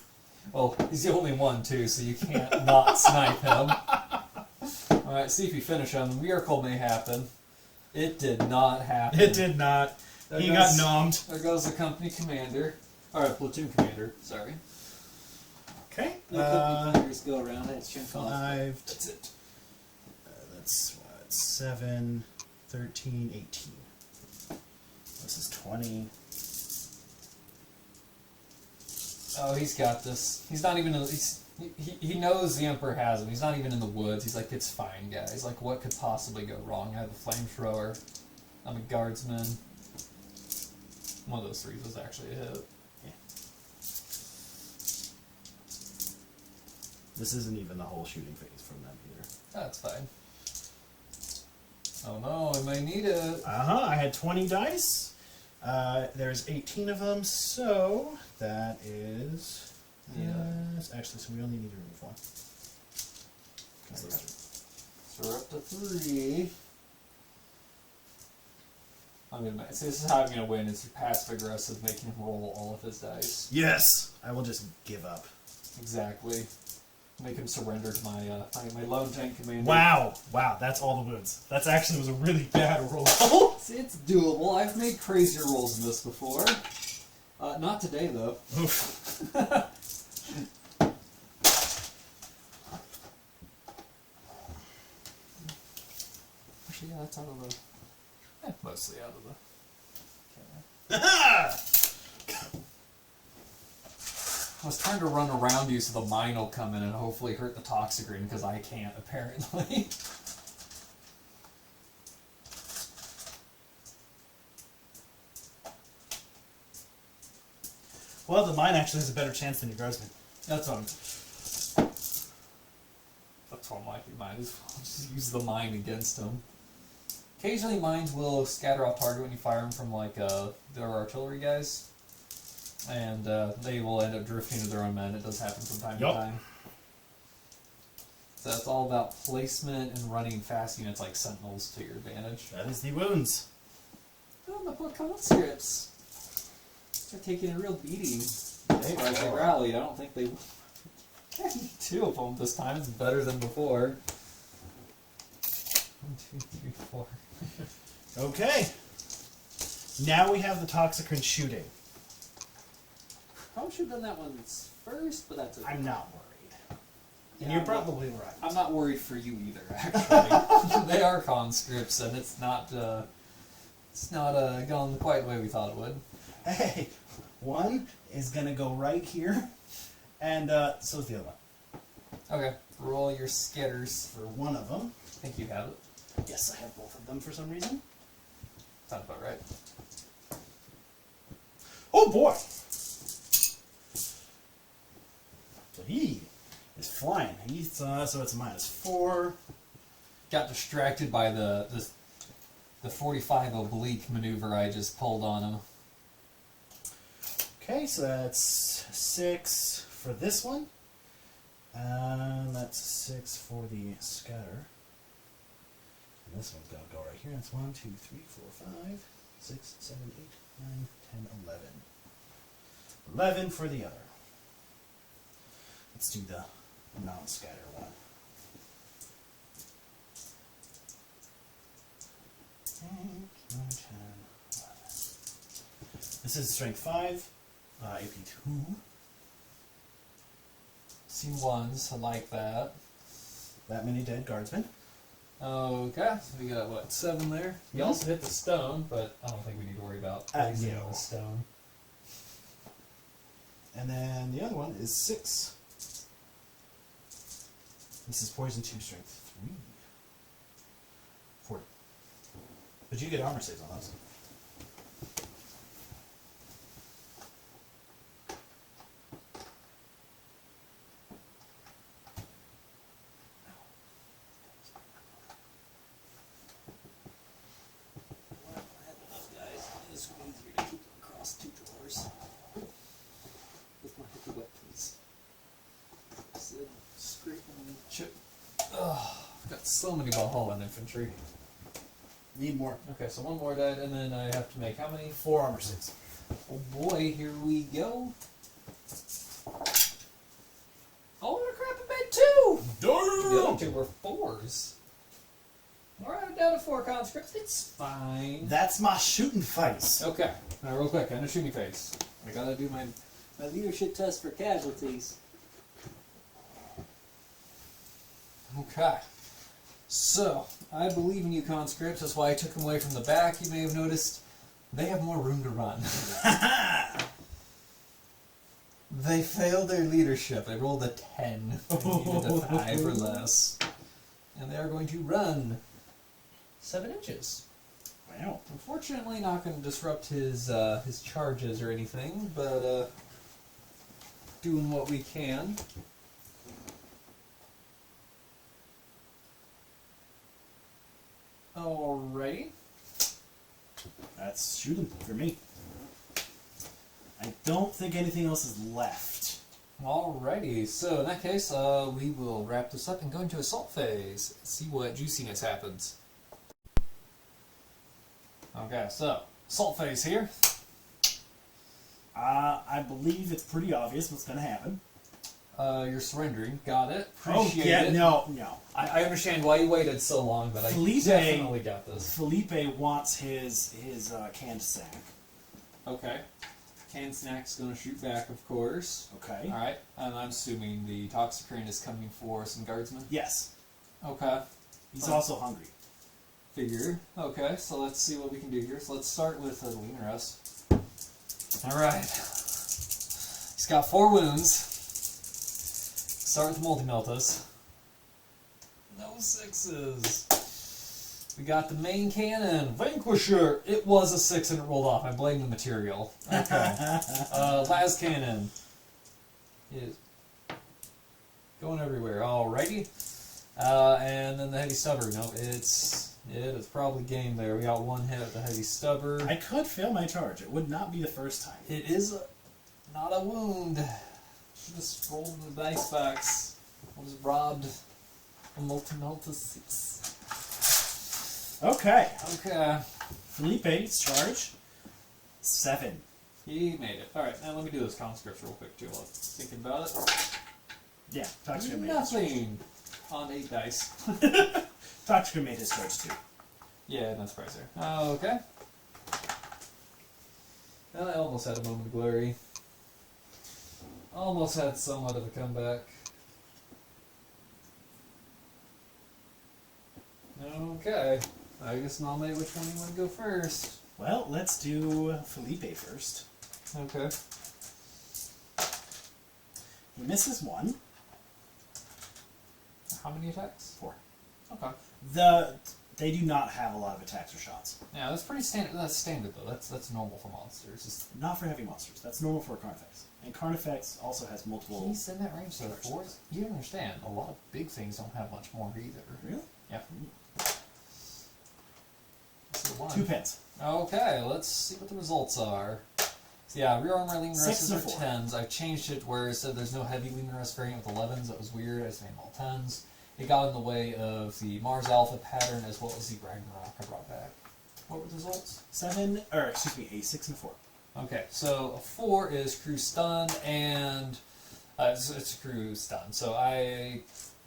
Well, he's the only one too, so you can't not snipe him. Alright, see if you finish him. A miracle may happen. It did not happen. It did not. He got nommed. There goes the company commander. Alright, platoon commander. Sorry. Okay. The company commanders go around. It's 5. That's it. That's 7, 13, 18. This is 20. Oh, he's got this. He's not even. He knows the Emperor has him. He's not even in the woods. He's like, it's fine, guys. Like, what could possibly go wrong? I have a flamethrower. I'm a guardsman. One of those 3s was actually a hit. Yeah. This isn't even the whole shooting phase from them either. That's fine. Oh no, I might need it. I had 20 dice. There's 18 of them, so that is... actually, so we only need to remove 1. So we're up to 3. So this is how I'm going to win, is passive aggressive, making him roll all of his dice. Yes! I will just give up. Exactly. Make him surrender to my my lone tank commander. Wow! Wow, that's all the wounds. That actually was a really bad roll. It's doable. I've made crazier rolls than this before. Not today, though. Actually, yeah, that's out of the... mostly out of the... I was trying to run around you so the mine will come in and hopefully hurt the Toxicrene, because I can't, apparently. Well, the mine actually has a better chance than your guardsman. That's what I'm like. Might as well just use the mine against them. Occasionally mines will scatter off target when you fire them from like their artillery guys. And they will end up drifting to their own men. It does happen from time to time. So it's all about placement and running fast units like sentinels to your advantage. That is the wounds. Oh, my poor conscripts. They're taking a real beating. They rallied. I don't think they... I need 2 of them this time. It's better than before. 1, 2, 3, 4. Okay. Now we have the Toxicrene shooting. Probably should have done that one first, but that's okay. I'm not worried. And Yeah, you're probably right. I'm not worried for you either, actually. They are conscripts, and it's not gone quite the way we thought it would. Hey, one is going to go right here, and so is the other one. Okay, roll your skitters. For one of them. I think you have it. Yes, I have both of them for some reason. Sounds about right. Oh boy! So he is flying. He's so it's a -4. Got distracted by the 45 oblique maneuver I just pulled on him. Okay, so that's 6 for this one. That's 6 for the scatter. And this one's gonna go right here. That's 1, 2, 3, 4, 5, 6, 7, 8, 9, 10, 11. 11 for the other. Let's do the non-scatter one. This is strength 5, AP 2. Seen ones, I like that. That many dead guardsmen. Okay, so we got what, 7 there? We also hit the stone, but I don't think we need to worry about poisoning no. the stone. And then the other one is 6. This is poison 2, strength 3. 40. But you get armor saves on those. I've got so many Valhallan infantry. Need more. Okay, so 1 more died, and then I have to make how many? 4 armor saves. Oh boy, here we go. Oh crap, I made 2! The other 2 were 4s. Alright, down to 4 conscripts. It's fine. That's my shooting face. Okay, now real quick, I know shooting face. I gotta do my leadership test for casualties. Okay. So, I believe in you, conscripts. That's why I took them away from the back. You may have noticed they have more room to run. They failed their leadership. They rolled a 10. They needed a 5 or less. And they are going to run 7 inches. Wow. Unfortunately, not going to disrupt his charges or anything, but doing what we can. Alrighty. That's shooting for me. I don't think anything else is left. Alrighty, so in that case, we will wrap this up and go into assault phase. See what juiciness happens. Okay, so, assault phase here. I believe it's pretty obvious what's going to happen. You're surrendering. Got it. Appreciate it. No. I understand why you waited so long, but Felipe, I definitely got this. Felipe wants his canned sack. Okay. Canned snack's going to shoot back, of course. Okay. Alright, and I'm assuming the Toxicrane is coming for some guardsmen? Yes. Okay. He's also hungry. Figure. Okay, so let's see what we can do here. So let's start with the Lean-Russ. Alright. He's got 4 wounds. Start with the multi-meltas. No 6s. We got the main cannon, Vanquisher. It was a 6 and it rolled off. I blame the material. Okay. Las cannon is going everywhere. Alrighty. And then the heavy stubber. No, it's probably game there. We got 1 hit at the heavy stubber. I could fail my charge. It would not be the first time. It is not a wound. Just rolled the dice box. I was robbed a multi-melta 6. Okay. Okay. Felipe's charge 7. He made it. Alright, now let me do those conscripts real quick too while I'm thinking about it. Yeah, Toxic made Nothing on 8 dice. Toxic made his charge too. Yeah, no surprise there. Okay. And I almost had a moment of glory. Almost had somewhat of a comeback. Okay. I guess nominate which one you want to go first. Well, let's do Felipe first. Okay. He misses 1. How many attacks? 4. Okay. They do not have a lot of attacks or shots. Yeah, that's pretty standard. That's standard though. That's normal for monsters. Just Not for heavy monsters. That's normal for a Carnifex. And Carnifex also has multiple... he's in that range though. 4. You don't understand. A lot of big things don't have much more either. Really? Yeah. This is 1. 2 pins. Okay, let's see what the results are. So yeah, rear armor lean rusts 6 are and a 4. 10s. I've changed it where it said there's no heavy lean rust variant with 11s. That was weird. I just made them all 10s. It got in the way of the Mars Alpha pattern as well as the Ragnarok I brought back. What were the results? A 6 and a 4. Okay, so a 4 is crew stun, and it's a crew stun. So I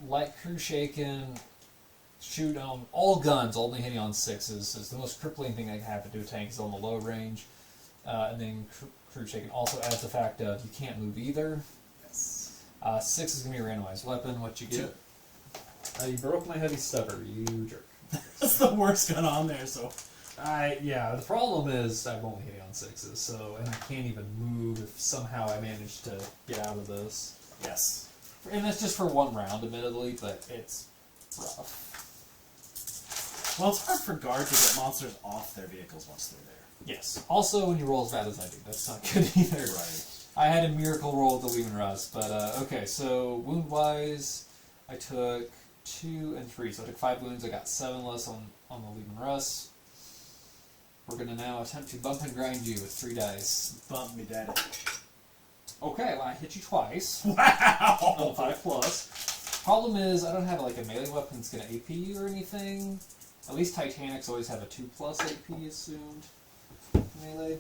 like crew shaken, shoot on all guns, only hitting on 6s. Is the most crippling thing I can happen to a tank is on the low range. and then crew shaken also adds the fact of you can't move either. Yes. 6 is going to be a randomized weapon. What you get? You broke my heavy stubber, you jerk. That's the worst gun on there, so... Yeah, the problem is I'm only hitting on 6s, so, and I can't even move if somehow I manage to get out of this. Yes. And that's just for 1 round, admittedly, but it's rough. Well, it's hard for guard to get monsters off their vehicles once they're there. Yes. Also, when you roll as bad as I do, that's not good either. Right. I had a miracle roll with the Leman Russ, but okay, so wound-wise, I took 2 and 3, so I took 5 wounds, I got 7 less on the Leman Russ. We're going to now attempt to bump and grind you with 3 dice. Bump me, daddy. Okay, well I hit you twice. Wow! On 5+. Problem is, I don't have like a melee weapon that's going to AP you or anything. At least Titanics always have a 2+ AP assumed. Melee.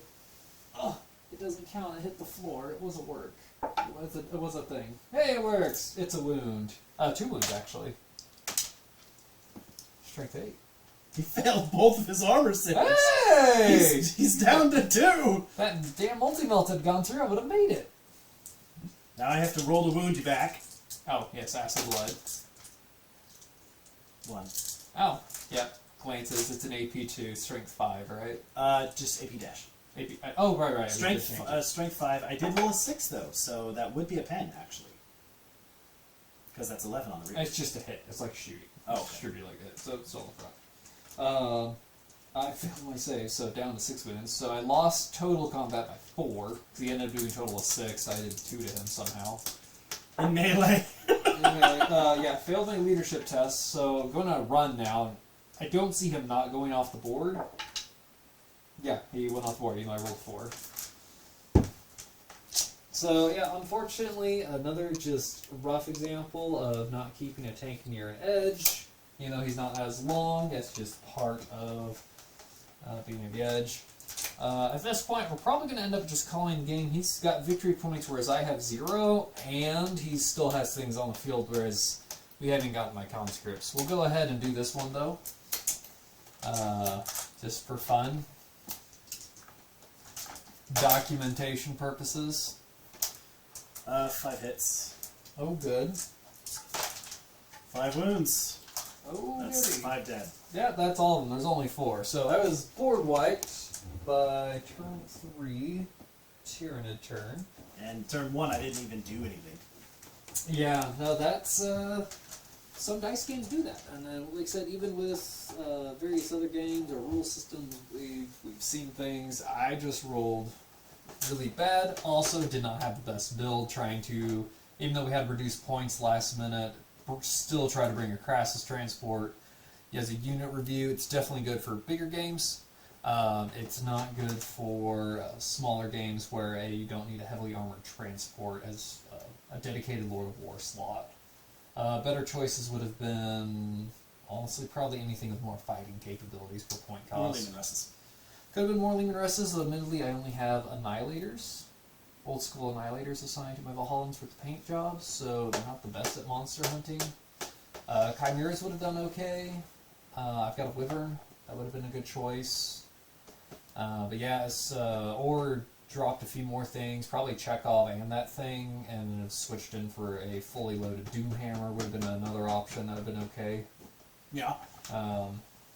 Oh, it doesn't count. I hit the floor. It wasn't work. It was a thing. Hey, it works. It's a wound. 2 wounds actually. Strength 8. He failed both of his armor saves. Hey! He's down to 2! That damn multi-melt had gone through. I would have made it. Now I have to roll to wound you back. Oh, yes, acid blood. 1. Oh, yeah. Glances. It's an AP2, strength 5, right? Just AP dash. AP. Oh, right. Strength 5. I did roll a 6 though, so that would be a pen actually. Because that's 11 on the read. It's just a hit. It's like shooting. Oh, okay. Shooting like that. So it's all front. I failed my save, so down to 6 wounds. So I lost total combat by 4. Because he ended up doing a total of 6. I did 2 to him somehow. In melee. Anyway, yeah, failed my leadership test. So I'm going to run now. I don't see him not going off the board. Yeah, he went off the board, even though I rolled 4. So, yeah, unfortunately, another just rough example of not keeping a tank near an edge. You know, he's not as long. That's just part of being near the edge. At this point, we're probably going to end up just calling the game. He's got victory points, whereas I have 0, and he still has things on the field, whereas we haven't gotten my conscripts. We'll go ahead and do this one, though, just for fun. Documentation purposes. 5 hits. Oh, good. 5 wounds. Oh, That's goody. 5 dead. Yeah, that's all of them. There's only 4. So I was board wiped by turn 3, Tyranid turn. And turn 1, I didn't even do anything. Yeah, no, that's some dice games do that, and then like I said, even with various other games or rule systems, we've seen things. I just rolled really bad. Also, did not have the best build. Trying to, even though we had reduced points last minute, still try to bring a Crassus transport. As a unit review, it's definitely good for bigger games. It's not good for smaller games where you don't need a heavily armored transport as a dedicated Lord of War slot. Better choices would have been, honestly, probably anything with more fighting capabilities per point cost. More Leman Russes. Could have been more Leman Russes. Admittedly, I only have Annihilators. Old school Annihilators assigned to my Valhallans for the paint jobs, so they're not the best at monster hunting. Chimeras would have done okay. I've got a Wyvern. That would have been a good choice. But yeah, or dropped a few more things. Probably Chekhov and that thing, and have switched in for a fully loaded Doomhammer would have been another option. That would have been okay. Yeah.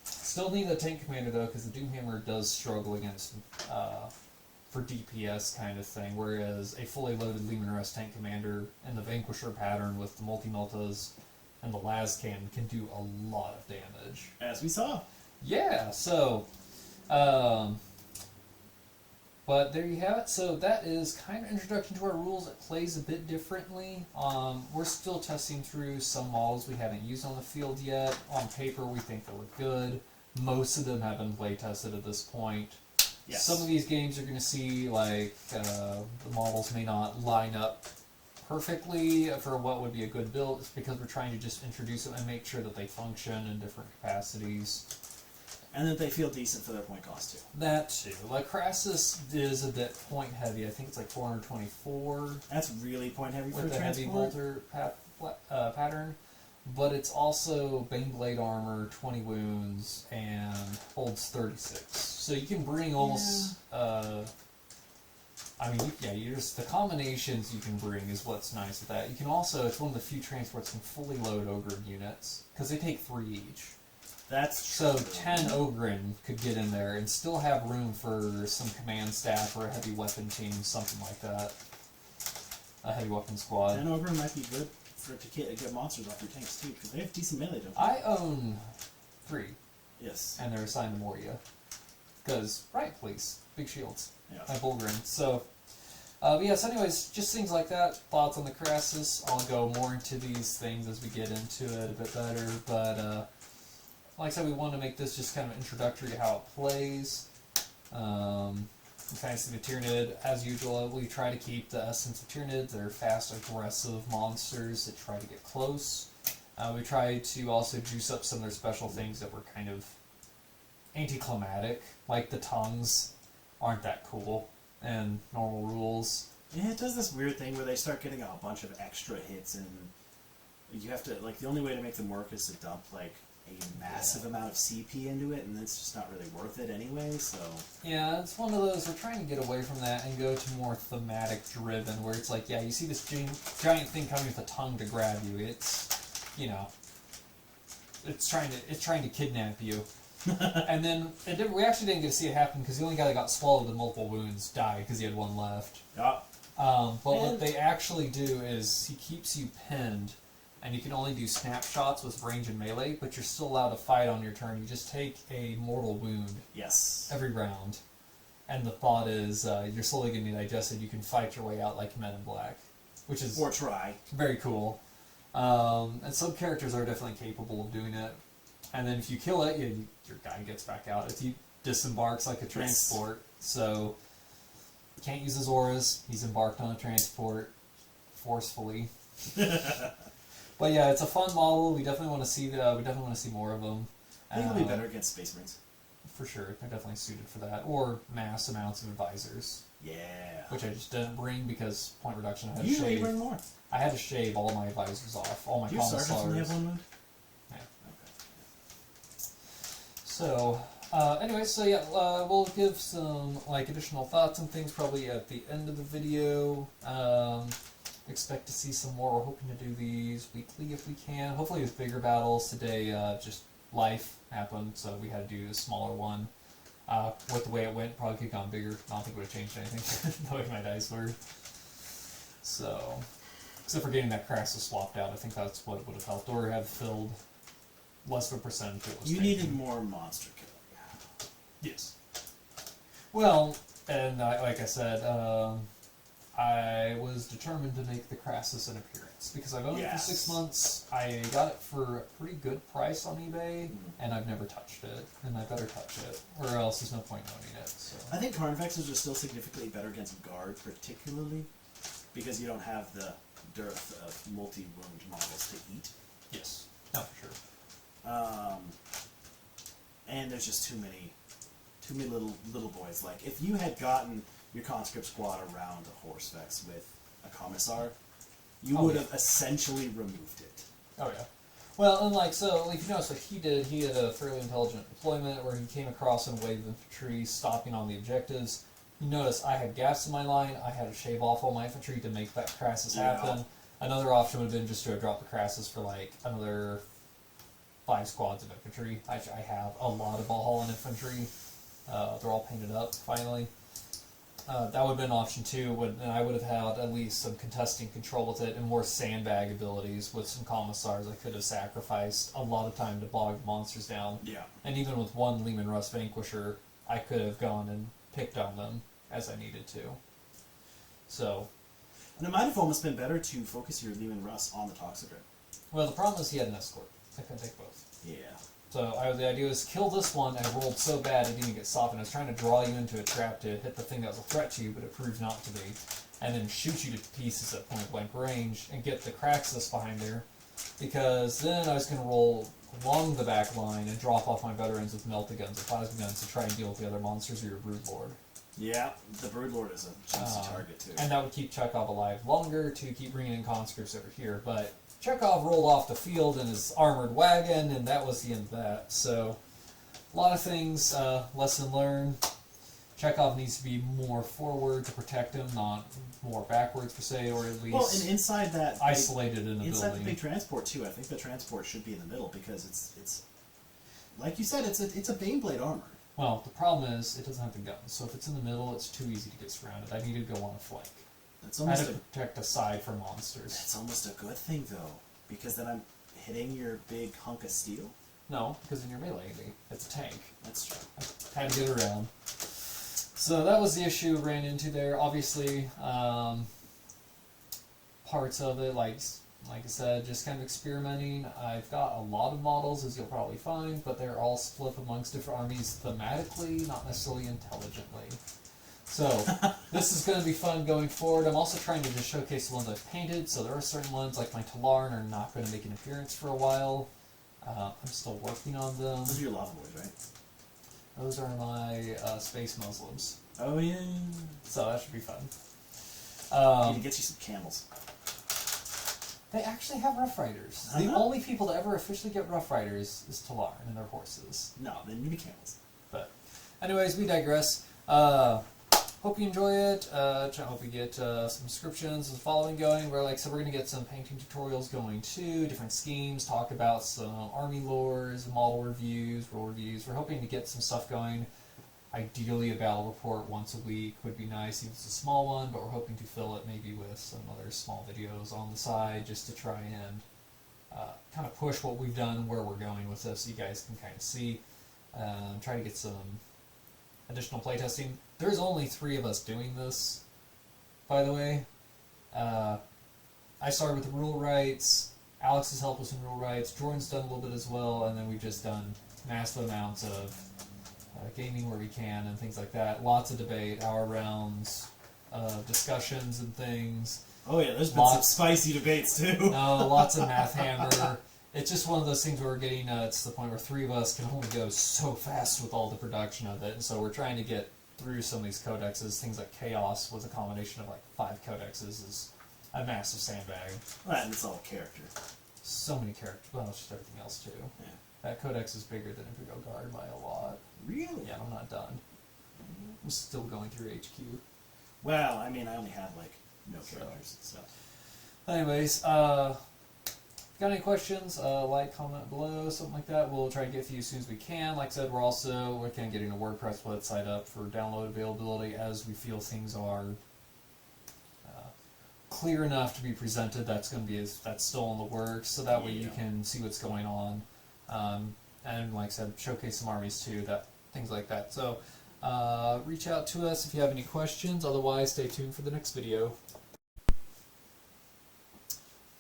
Still need a tank commander though, because the Doomhammer does struggle against for DPS kind of thing, whereas a fully loaded Leman Russ tank commander and the Vanquisher pattern with the multi-meltas and the Lascan can do a lot of damage. As we saw. Yeah, so, but there you have it. So that is kind of introduction to our rules. It plays a bit differently. We're still testing through some models we haven't used on the field yet. On paper, we think they look good. Most of them have been play tested at this point. Yes. Some of these games are going to see, like, the models may not line up perfectly for what would be a good build. It's because we're trying to just introduce them and make sure that they function in different capacities. And that they feel decent for their point cost too. That too. Like, Crassus is a bit point heavy. I think it's like 424. That's really point heavy for with the heavy transport. bolter pattern. But it's also Baneblade armor, 20 wounds, and holds 36. So you can bring almost I mean, yeah, the combinations you can bring is what's nice with that. You can also, it's one of the few transports that can fully load Ogre units, because they take 3 each. That's so true. 10 Ogren could get in there and still have room for some command staff or a heavy weapon team, something like that. A heavy weapon squad. 10 Ogre might be good to get monsters off your tanks too, because they have decent melee, don't they? I own 3. Yes. And they're assigned to Moria. Because, right, please. Big shields. Yeah. My Bullgrin. So, but yeah, so anyways, just things like that. Thoughts on the Crassus. I'll go more into these things as we get into it a bit better. But, like I said, we want to make this just kind of introductory to how it plays. You kind of see the Tyranid, as usual. We try to keep the essence of Tyranids. They're fast, aggressive monsters that try to get close. We try to also juice up some of their special things that were kind of anticlimactic, like the tongues aren't that cool, and normal rules. Yeah, it does this weird thing where they start getting a bunch of extra hits, and you have to, like, the only way to make them work is to dump, like, a massive amount of CP into it, and it's just not really worth it anyway, so... Yeah, it's one of those, we're trying to get away from that and go to more thematic driven, where it's like, yeah, you see this giant thing coming with a tongue to grab you, it's, you know, it's trying to kidnap you. And then, we actually didn't get to see it happen, because the only guy that got swallowed with multiple wounds died, because he had 1 left. Yeah. But what they actually do is, he keeps you pinned, and you can only do snapshots with range and melee, but you're still allowed to fight on your turn. You just take a mortal wound every round. And the thought is, you're slowly getting digested, you can fight your way out like Men in Black. Which is... Or try. Very cool. And some characters are definitely capable of doing it. And then if you kill it, your guy gets back out. If he disembarks like a transport, so... Can't use his auras, he's embarked on a transport forcefully. But yeah, it's a fun model. We definitely want to see more of them. I think it'll be better against Space Marines. For sure, they're definitely suited for that. Or mass amounts of advisors. Yeah. Which I just didn't bring because point reduction. I had to Usually shave. you bring more. I had to shave all my advisors off, all my Do your sergeants only have commissars. 1 wound? Yeah. Okay. So, anyway, so yeah, we'll give some additional thoughts and things probably at the end of the video. Expect to see some more. We're hoping to do these weekly if we can. Hopefully with bigger battles. Today, just life happened, so we had to do a smaller one. With the way it went, probably could have gone bigger. I don't think it would have changed anything, the way my dice were. So, except for getting that Crassus swapped out, I think that's what would have helped. Or have filled less of a percentage it was You taking. needed more monster killing. Yes. Well, and like I said, I was determined to make the Crassus an appearance because I've owned it for 6 months. I got it for a pretty good price on eBay, and I've never touched it, and I better touch it, or else there's no point in owning it. So. I think Carnifexes are still significantly better against Guard, particularly because you don't have the dearth of multi-wound models to eat. Yes, no, for sure. And there's just too many little boys. Like if you had gotten your conscript squad around a Horsevex with a commissar, you would have essentially removed it. Oh yeah. Well, and so, if you notice what he had a fairly intelligent deployment where he came across in a wave of infantry, stopping on the objectives. You notice I had gaps in my line. I had to shave off all my infantry to make that Crassus happen. Another option would have been just to have dropped the Crassus for another 5 squads of infantry. I have a lot of Valhallan infantry. They're all painted up finally. That would have been an option too, and I would have had at least some contesting control with it and more sandbag abilities with some commissars. I could have sacrificed a lot of time to bog monsters down. Yeah. And even with 1 Lehman Russ Vanquisher, I could have gone and picked on them as I needed to. So. And it might have almost been better to focus your Lehman Russ on the Toxidrip. Well, the problem is he had an escort. I couldn't take both. Yeah. So the idea was kill this one, and I rolled so bad it didn't get softened. I was trying to draw you into a trap to hit the thing that was a threat to you, but it proved not to be. And then shoot you to pieces at point blank range and get the Craxus behind there. Because then I was going to roll along the back line and drop off my veterans with melta guns or plasma guns to try and deal with the other monsters or your Broodlord. Yeah, the Broodlord is a juicy target too. And that would keep Chekhov alive longer to keep bringing in conscripts over here. But Chekhov rolled off the field in his armored wagon, and that was the end of that. So, a lot of things, lesson learned. Chekhov needs to be more forward to protect him, not more backwards per se, or at least well, and inside that isolated in a inside building. the big transport too. I think the transport should be in the middle because it's like you said, it's a Baneblade armor. Well, the problem is it doesn't have the guns, so if it's in the middle, it's too easy to get surrounded. I need to go on a flank. That's I almost had to protect a side for monsters. That's almost a good thing though, because then I'm hitting your big hunk of steel. No, because in your melee, it's a tank. That's true. I had to get around. So that was the issue we ran into there. Obviously, parts of it, like I said, just kind of experimenting. I've got a lot of models, as you'll probably find, but they're all split amongst different armies thematically, not necessarily intelligently. So, this is going to be fun going forward. I'm also trying to just showcase the ones I've painted, so there are certain ones, like my Talarn, are not going to make an appearance for a while. I'm still working on them. Those are your lava boys, right? Those are my space Muslims. Oh yeah. So that should be fun. Need to get you some camels. They actually have Rough Riders. The only people to ever officially get Rough Riders is Talarn and their horses. No, they need to be camels. But, anyways, we digress. Hope you enjoy it. Hope you get some subscriptions and following going. Where, like I said, we're going to get some painting tutorials going too, different schemes, talk about some army lores, model reviews, rule reviews. We're hoping to get some stuff going. Ideally, a battle report once a week would be nice, even if it's a small one, but we're hoping to fill it maybe with some other small videos on the side just to try and kind of push what we've done and where we're going with this so you guys can kind of see. Try to get some additional playtesting. There's only 3 of us doing this, by the way. I started with the rule rights, Alex has helped us in rule rights, Jordan's done a little bit as well, and then we've just done massive amounts of gaming where we can and things like that. Lots of debate, hour rounds, discussions and things. Oh yeah, there's been some spicy debates too. Lots of math hammer. It's just one of those things where we're getting to the point where 3 of us can only go so fast with all the production of it, and so we're trying to get through some of these codexes. Things like Chaos with a combination of like 5 codexes is a massive sandbag. Right, and it's all character. So many characters. Well, it's just everything else too. Yeah. That codex is bigger than Imperial Guard by a lot. Really? Yeah, I'm not done. I'm still going through HQ. Well, I mean, I only have like no characters and stuff. Anyways, got any questions, like, comment below, something like that. We'll try to get to you as soon as we can. Like I said, we're also working on getting a WordPress website up for download availability as we feel things are clear enough to be presented. That's still in the works, so that way you can see what's going on. And like I said, showcase some armies too, things like that. So reach out to us if you have any questions. Otherwise, stay tuned for the next video.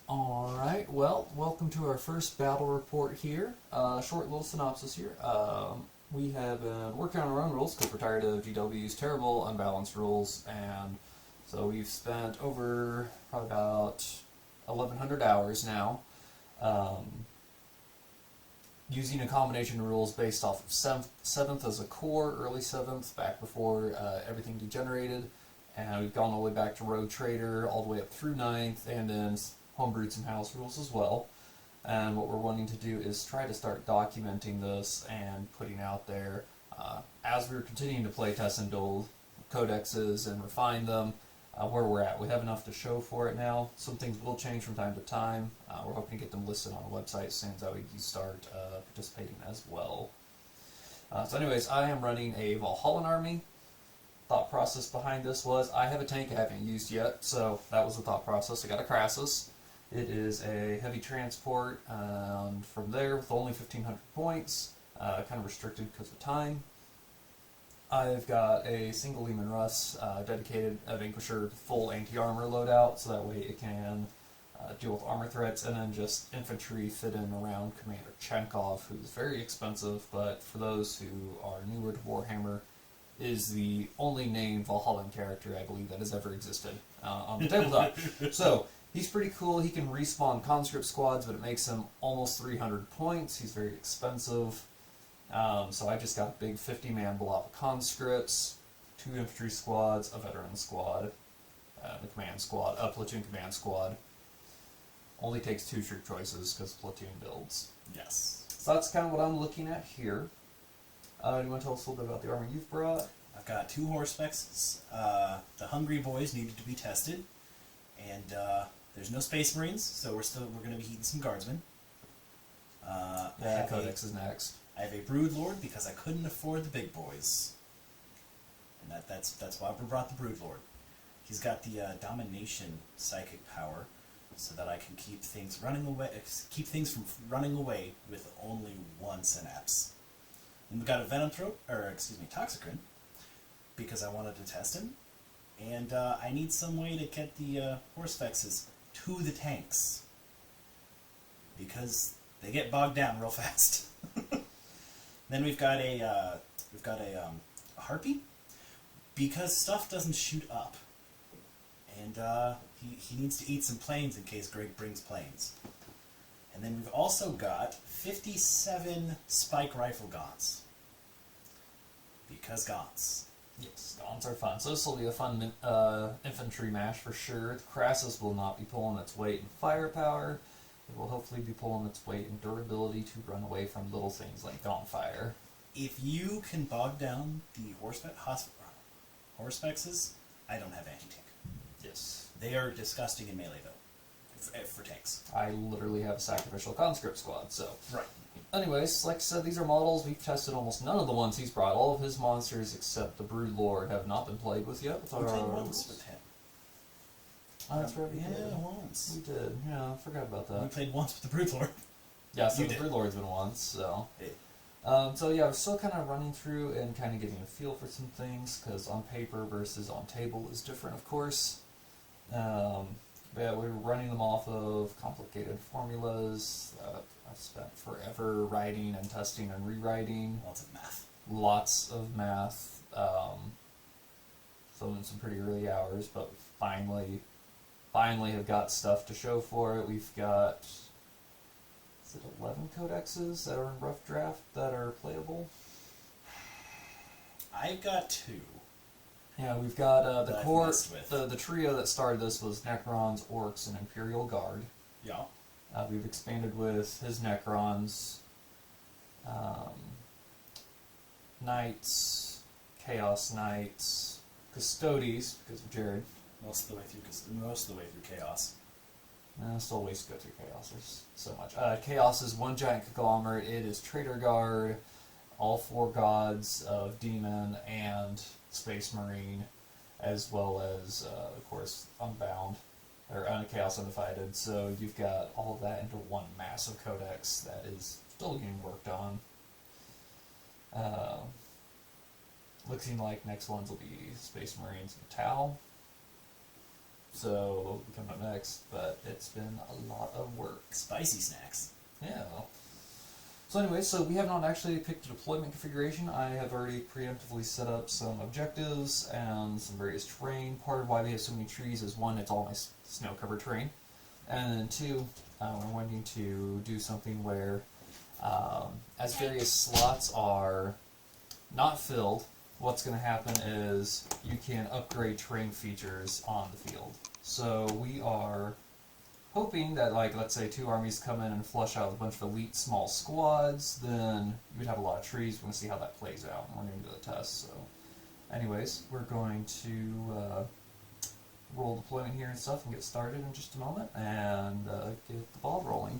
Alright, well, welcome to our first battle report here. Short little synopsis here. We have been working on our own rules because we're tired of GW's terrible, unbalanced rules, and so we've spent over probably about 1,100 hours now using a combination of rules based off of 7th as a core, early 7th, back before everything degenerated, and we've gone all the way back to Rogue Trader, all the way up through 9th, and then homebrewed some house rules as well. And what we're wanting to do is try to start documenting this and putting out there as we're continuing to playtest and build codexes and refine them, where we're at. We have enough to show for it now. Some things will change from time to time. We're hoping to get them listed on the website as soon as we can start participating as well. So anyways, I am running a Valhallan army. Thought process behind this was I have a tank I haven't used yet, so that was the thought process. I got a Crassus. It is a heavy transport, and from there, with only 1,500 points, kind of restricted because of time. I've got a single Lehman Russ, dedicated Vanquisher full anti-armor loadout, so that way it can deal with armor threats, and then just infantry fit in around Commander Chenkov, who's very expensive, but for those who are newer to Warhammer, is the only named Valhallan character, I believe, that has ever existed on the tabletop. So, he's pretty cool. He can respawn conscript squads, but it makes him almost 300 points. He's very expensive. So I just got a big 50-man blob of conscripts, 2 infantry squads, a veteran squad, a command squad, a platoon command squad. Only takes 2 troop choices because platoon builds. Yes. So that's kind of what I'm looking at here. Do you want to tell us a little bit about the armor you've brought? I've got 2 horse specs. The hungry boys needed to be tested, and there's no space marines, so we're going to be heating some guardsmen. Codex is next. I have a brood lord because I couldn't afford the big boys, and that's why we brought the brood lord. He's got the domination psychic power, so that I can keep things from running away with only 1 synapse. And we've got a Toxicrin, because I wanted to test him, and I need some way to get the Horsefexes to the tanks, because they get bogged down real fast. Then we've got a Harpy, because stuff doesn't shoot up, and he needs to eat some planes in case Greg brings planes. And then we've also got 57 spike rifle gaunts, because gaunts. Yes, gaunts are fun. So this will be a fun infantry mash for sure. Crassus will not be pulling its weight in firepower. It will hopefully be pulling its weight in durability to run away from little things like gaunt fire. If you can bog down the Horsefexes, I don't have anti-tank. Yes. They are disgusting in melee, though, for tanks. I literally have a sacrificial conscript squad, so... Right. Anyways, like I said, these are models. We've tested almost none of the ones he's brought. All of his monsters, except the Brood Lord, have not been played with yet. We played once with him. Oh, that's right, we did. Yeah, once. We did. Yeah, I forgot about that. We played once with the Brood Lord. Yeah, so You the did. Brood Lord's been once, so... Yeah. So yeah, we're still kind of running through and kind of getting a feel for some things, because on paper versus on table is different, of course. But yeah, we're running them off of complicated formulas that I've spent forever writing and testing and rewriting. Lots of math. Lots of math. Some in some pretty early hours, but finally have got stuff to show for it. We've got... Is it 11 codexes that are in rough draft that are playable? I've got 2. Yeah, we've got the That I've core, messed with. the trio that started this was Necrons, Orcs, and Imperial Guard. Yeah. We've expanded with his Necrons, Knights, Chaos Knights, Custodes, because of Jared. Most of the way through Chaos. Still ways to go through Chaos, there's so much. Chaos is one giant conglomerate. It is Traitor Guard, all 4 gods of Demon and Space Marine, as well as, of course, Unbound, or Chaos Undivided. So you've got all of that into one massive codex that is still getting worked on. Looking like next ones will be Space Marines and Tau. So coming up next, but it's been a lot of work. Spicy snacks. Yeah. So anyway, so we have not actually picked a deployment configuration. I have already preemptively set up some objectives and some various terrain. Part of why we have so many trees is 1, it's all my snow-covered terrain, and then 2, we're wanting to do something where, as various slots are not filled, what's going to happen is you can upgrade terrain features on the field. So we are hoping that, like, let's say 2 armies come in and flush out a bunch of elite small squads, then you'd have a lot of trees. We're going to see how that plays out, and we're going to do the test. So anyways, we're going to roll deployment here and stuff and get started in just a moment and get the ball rolling.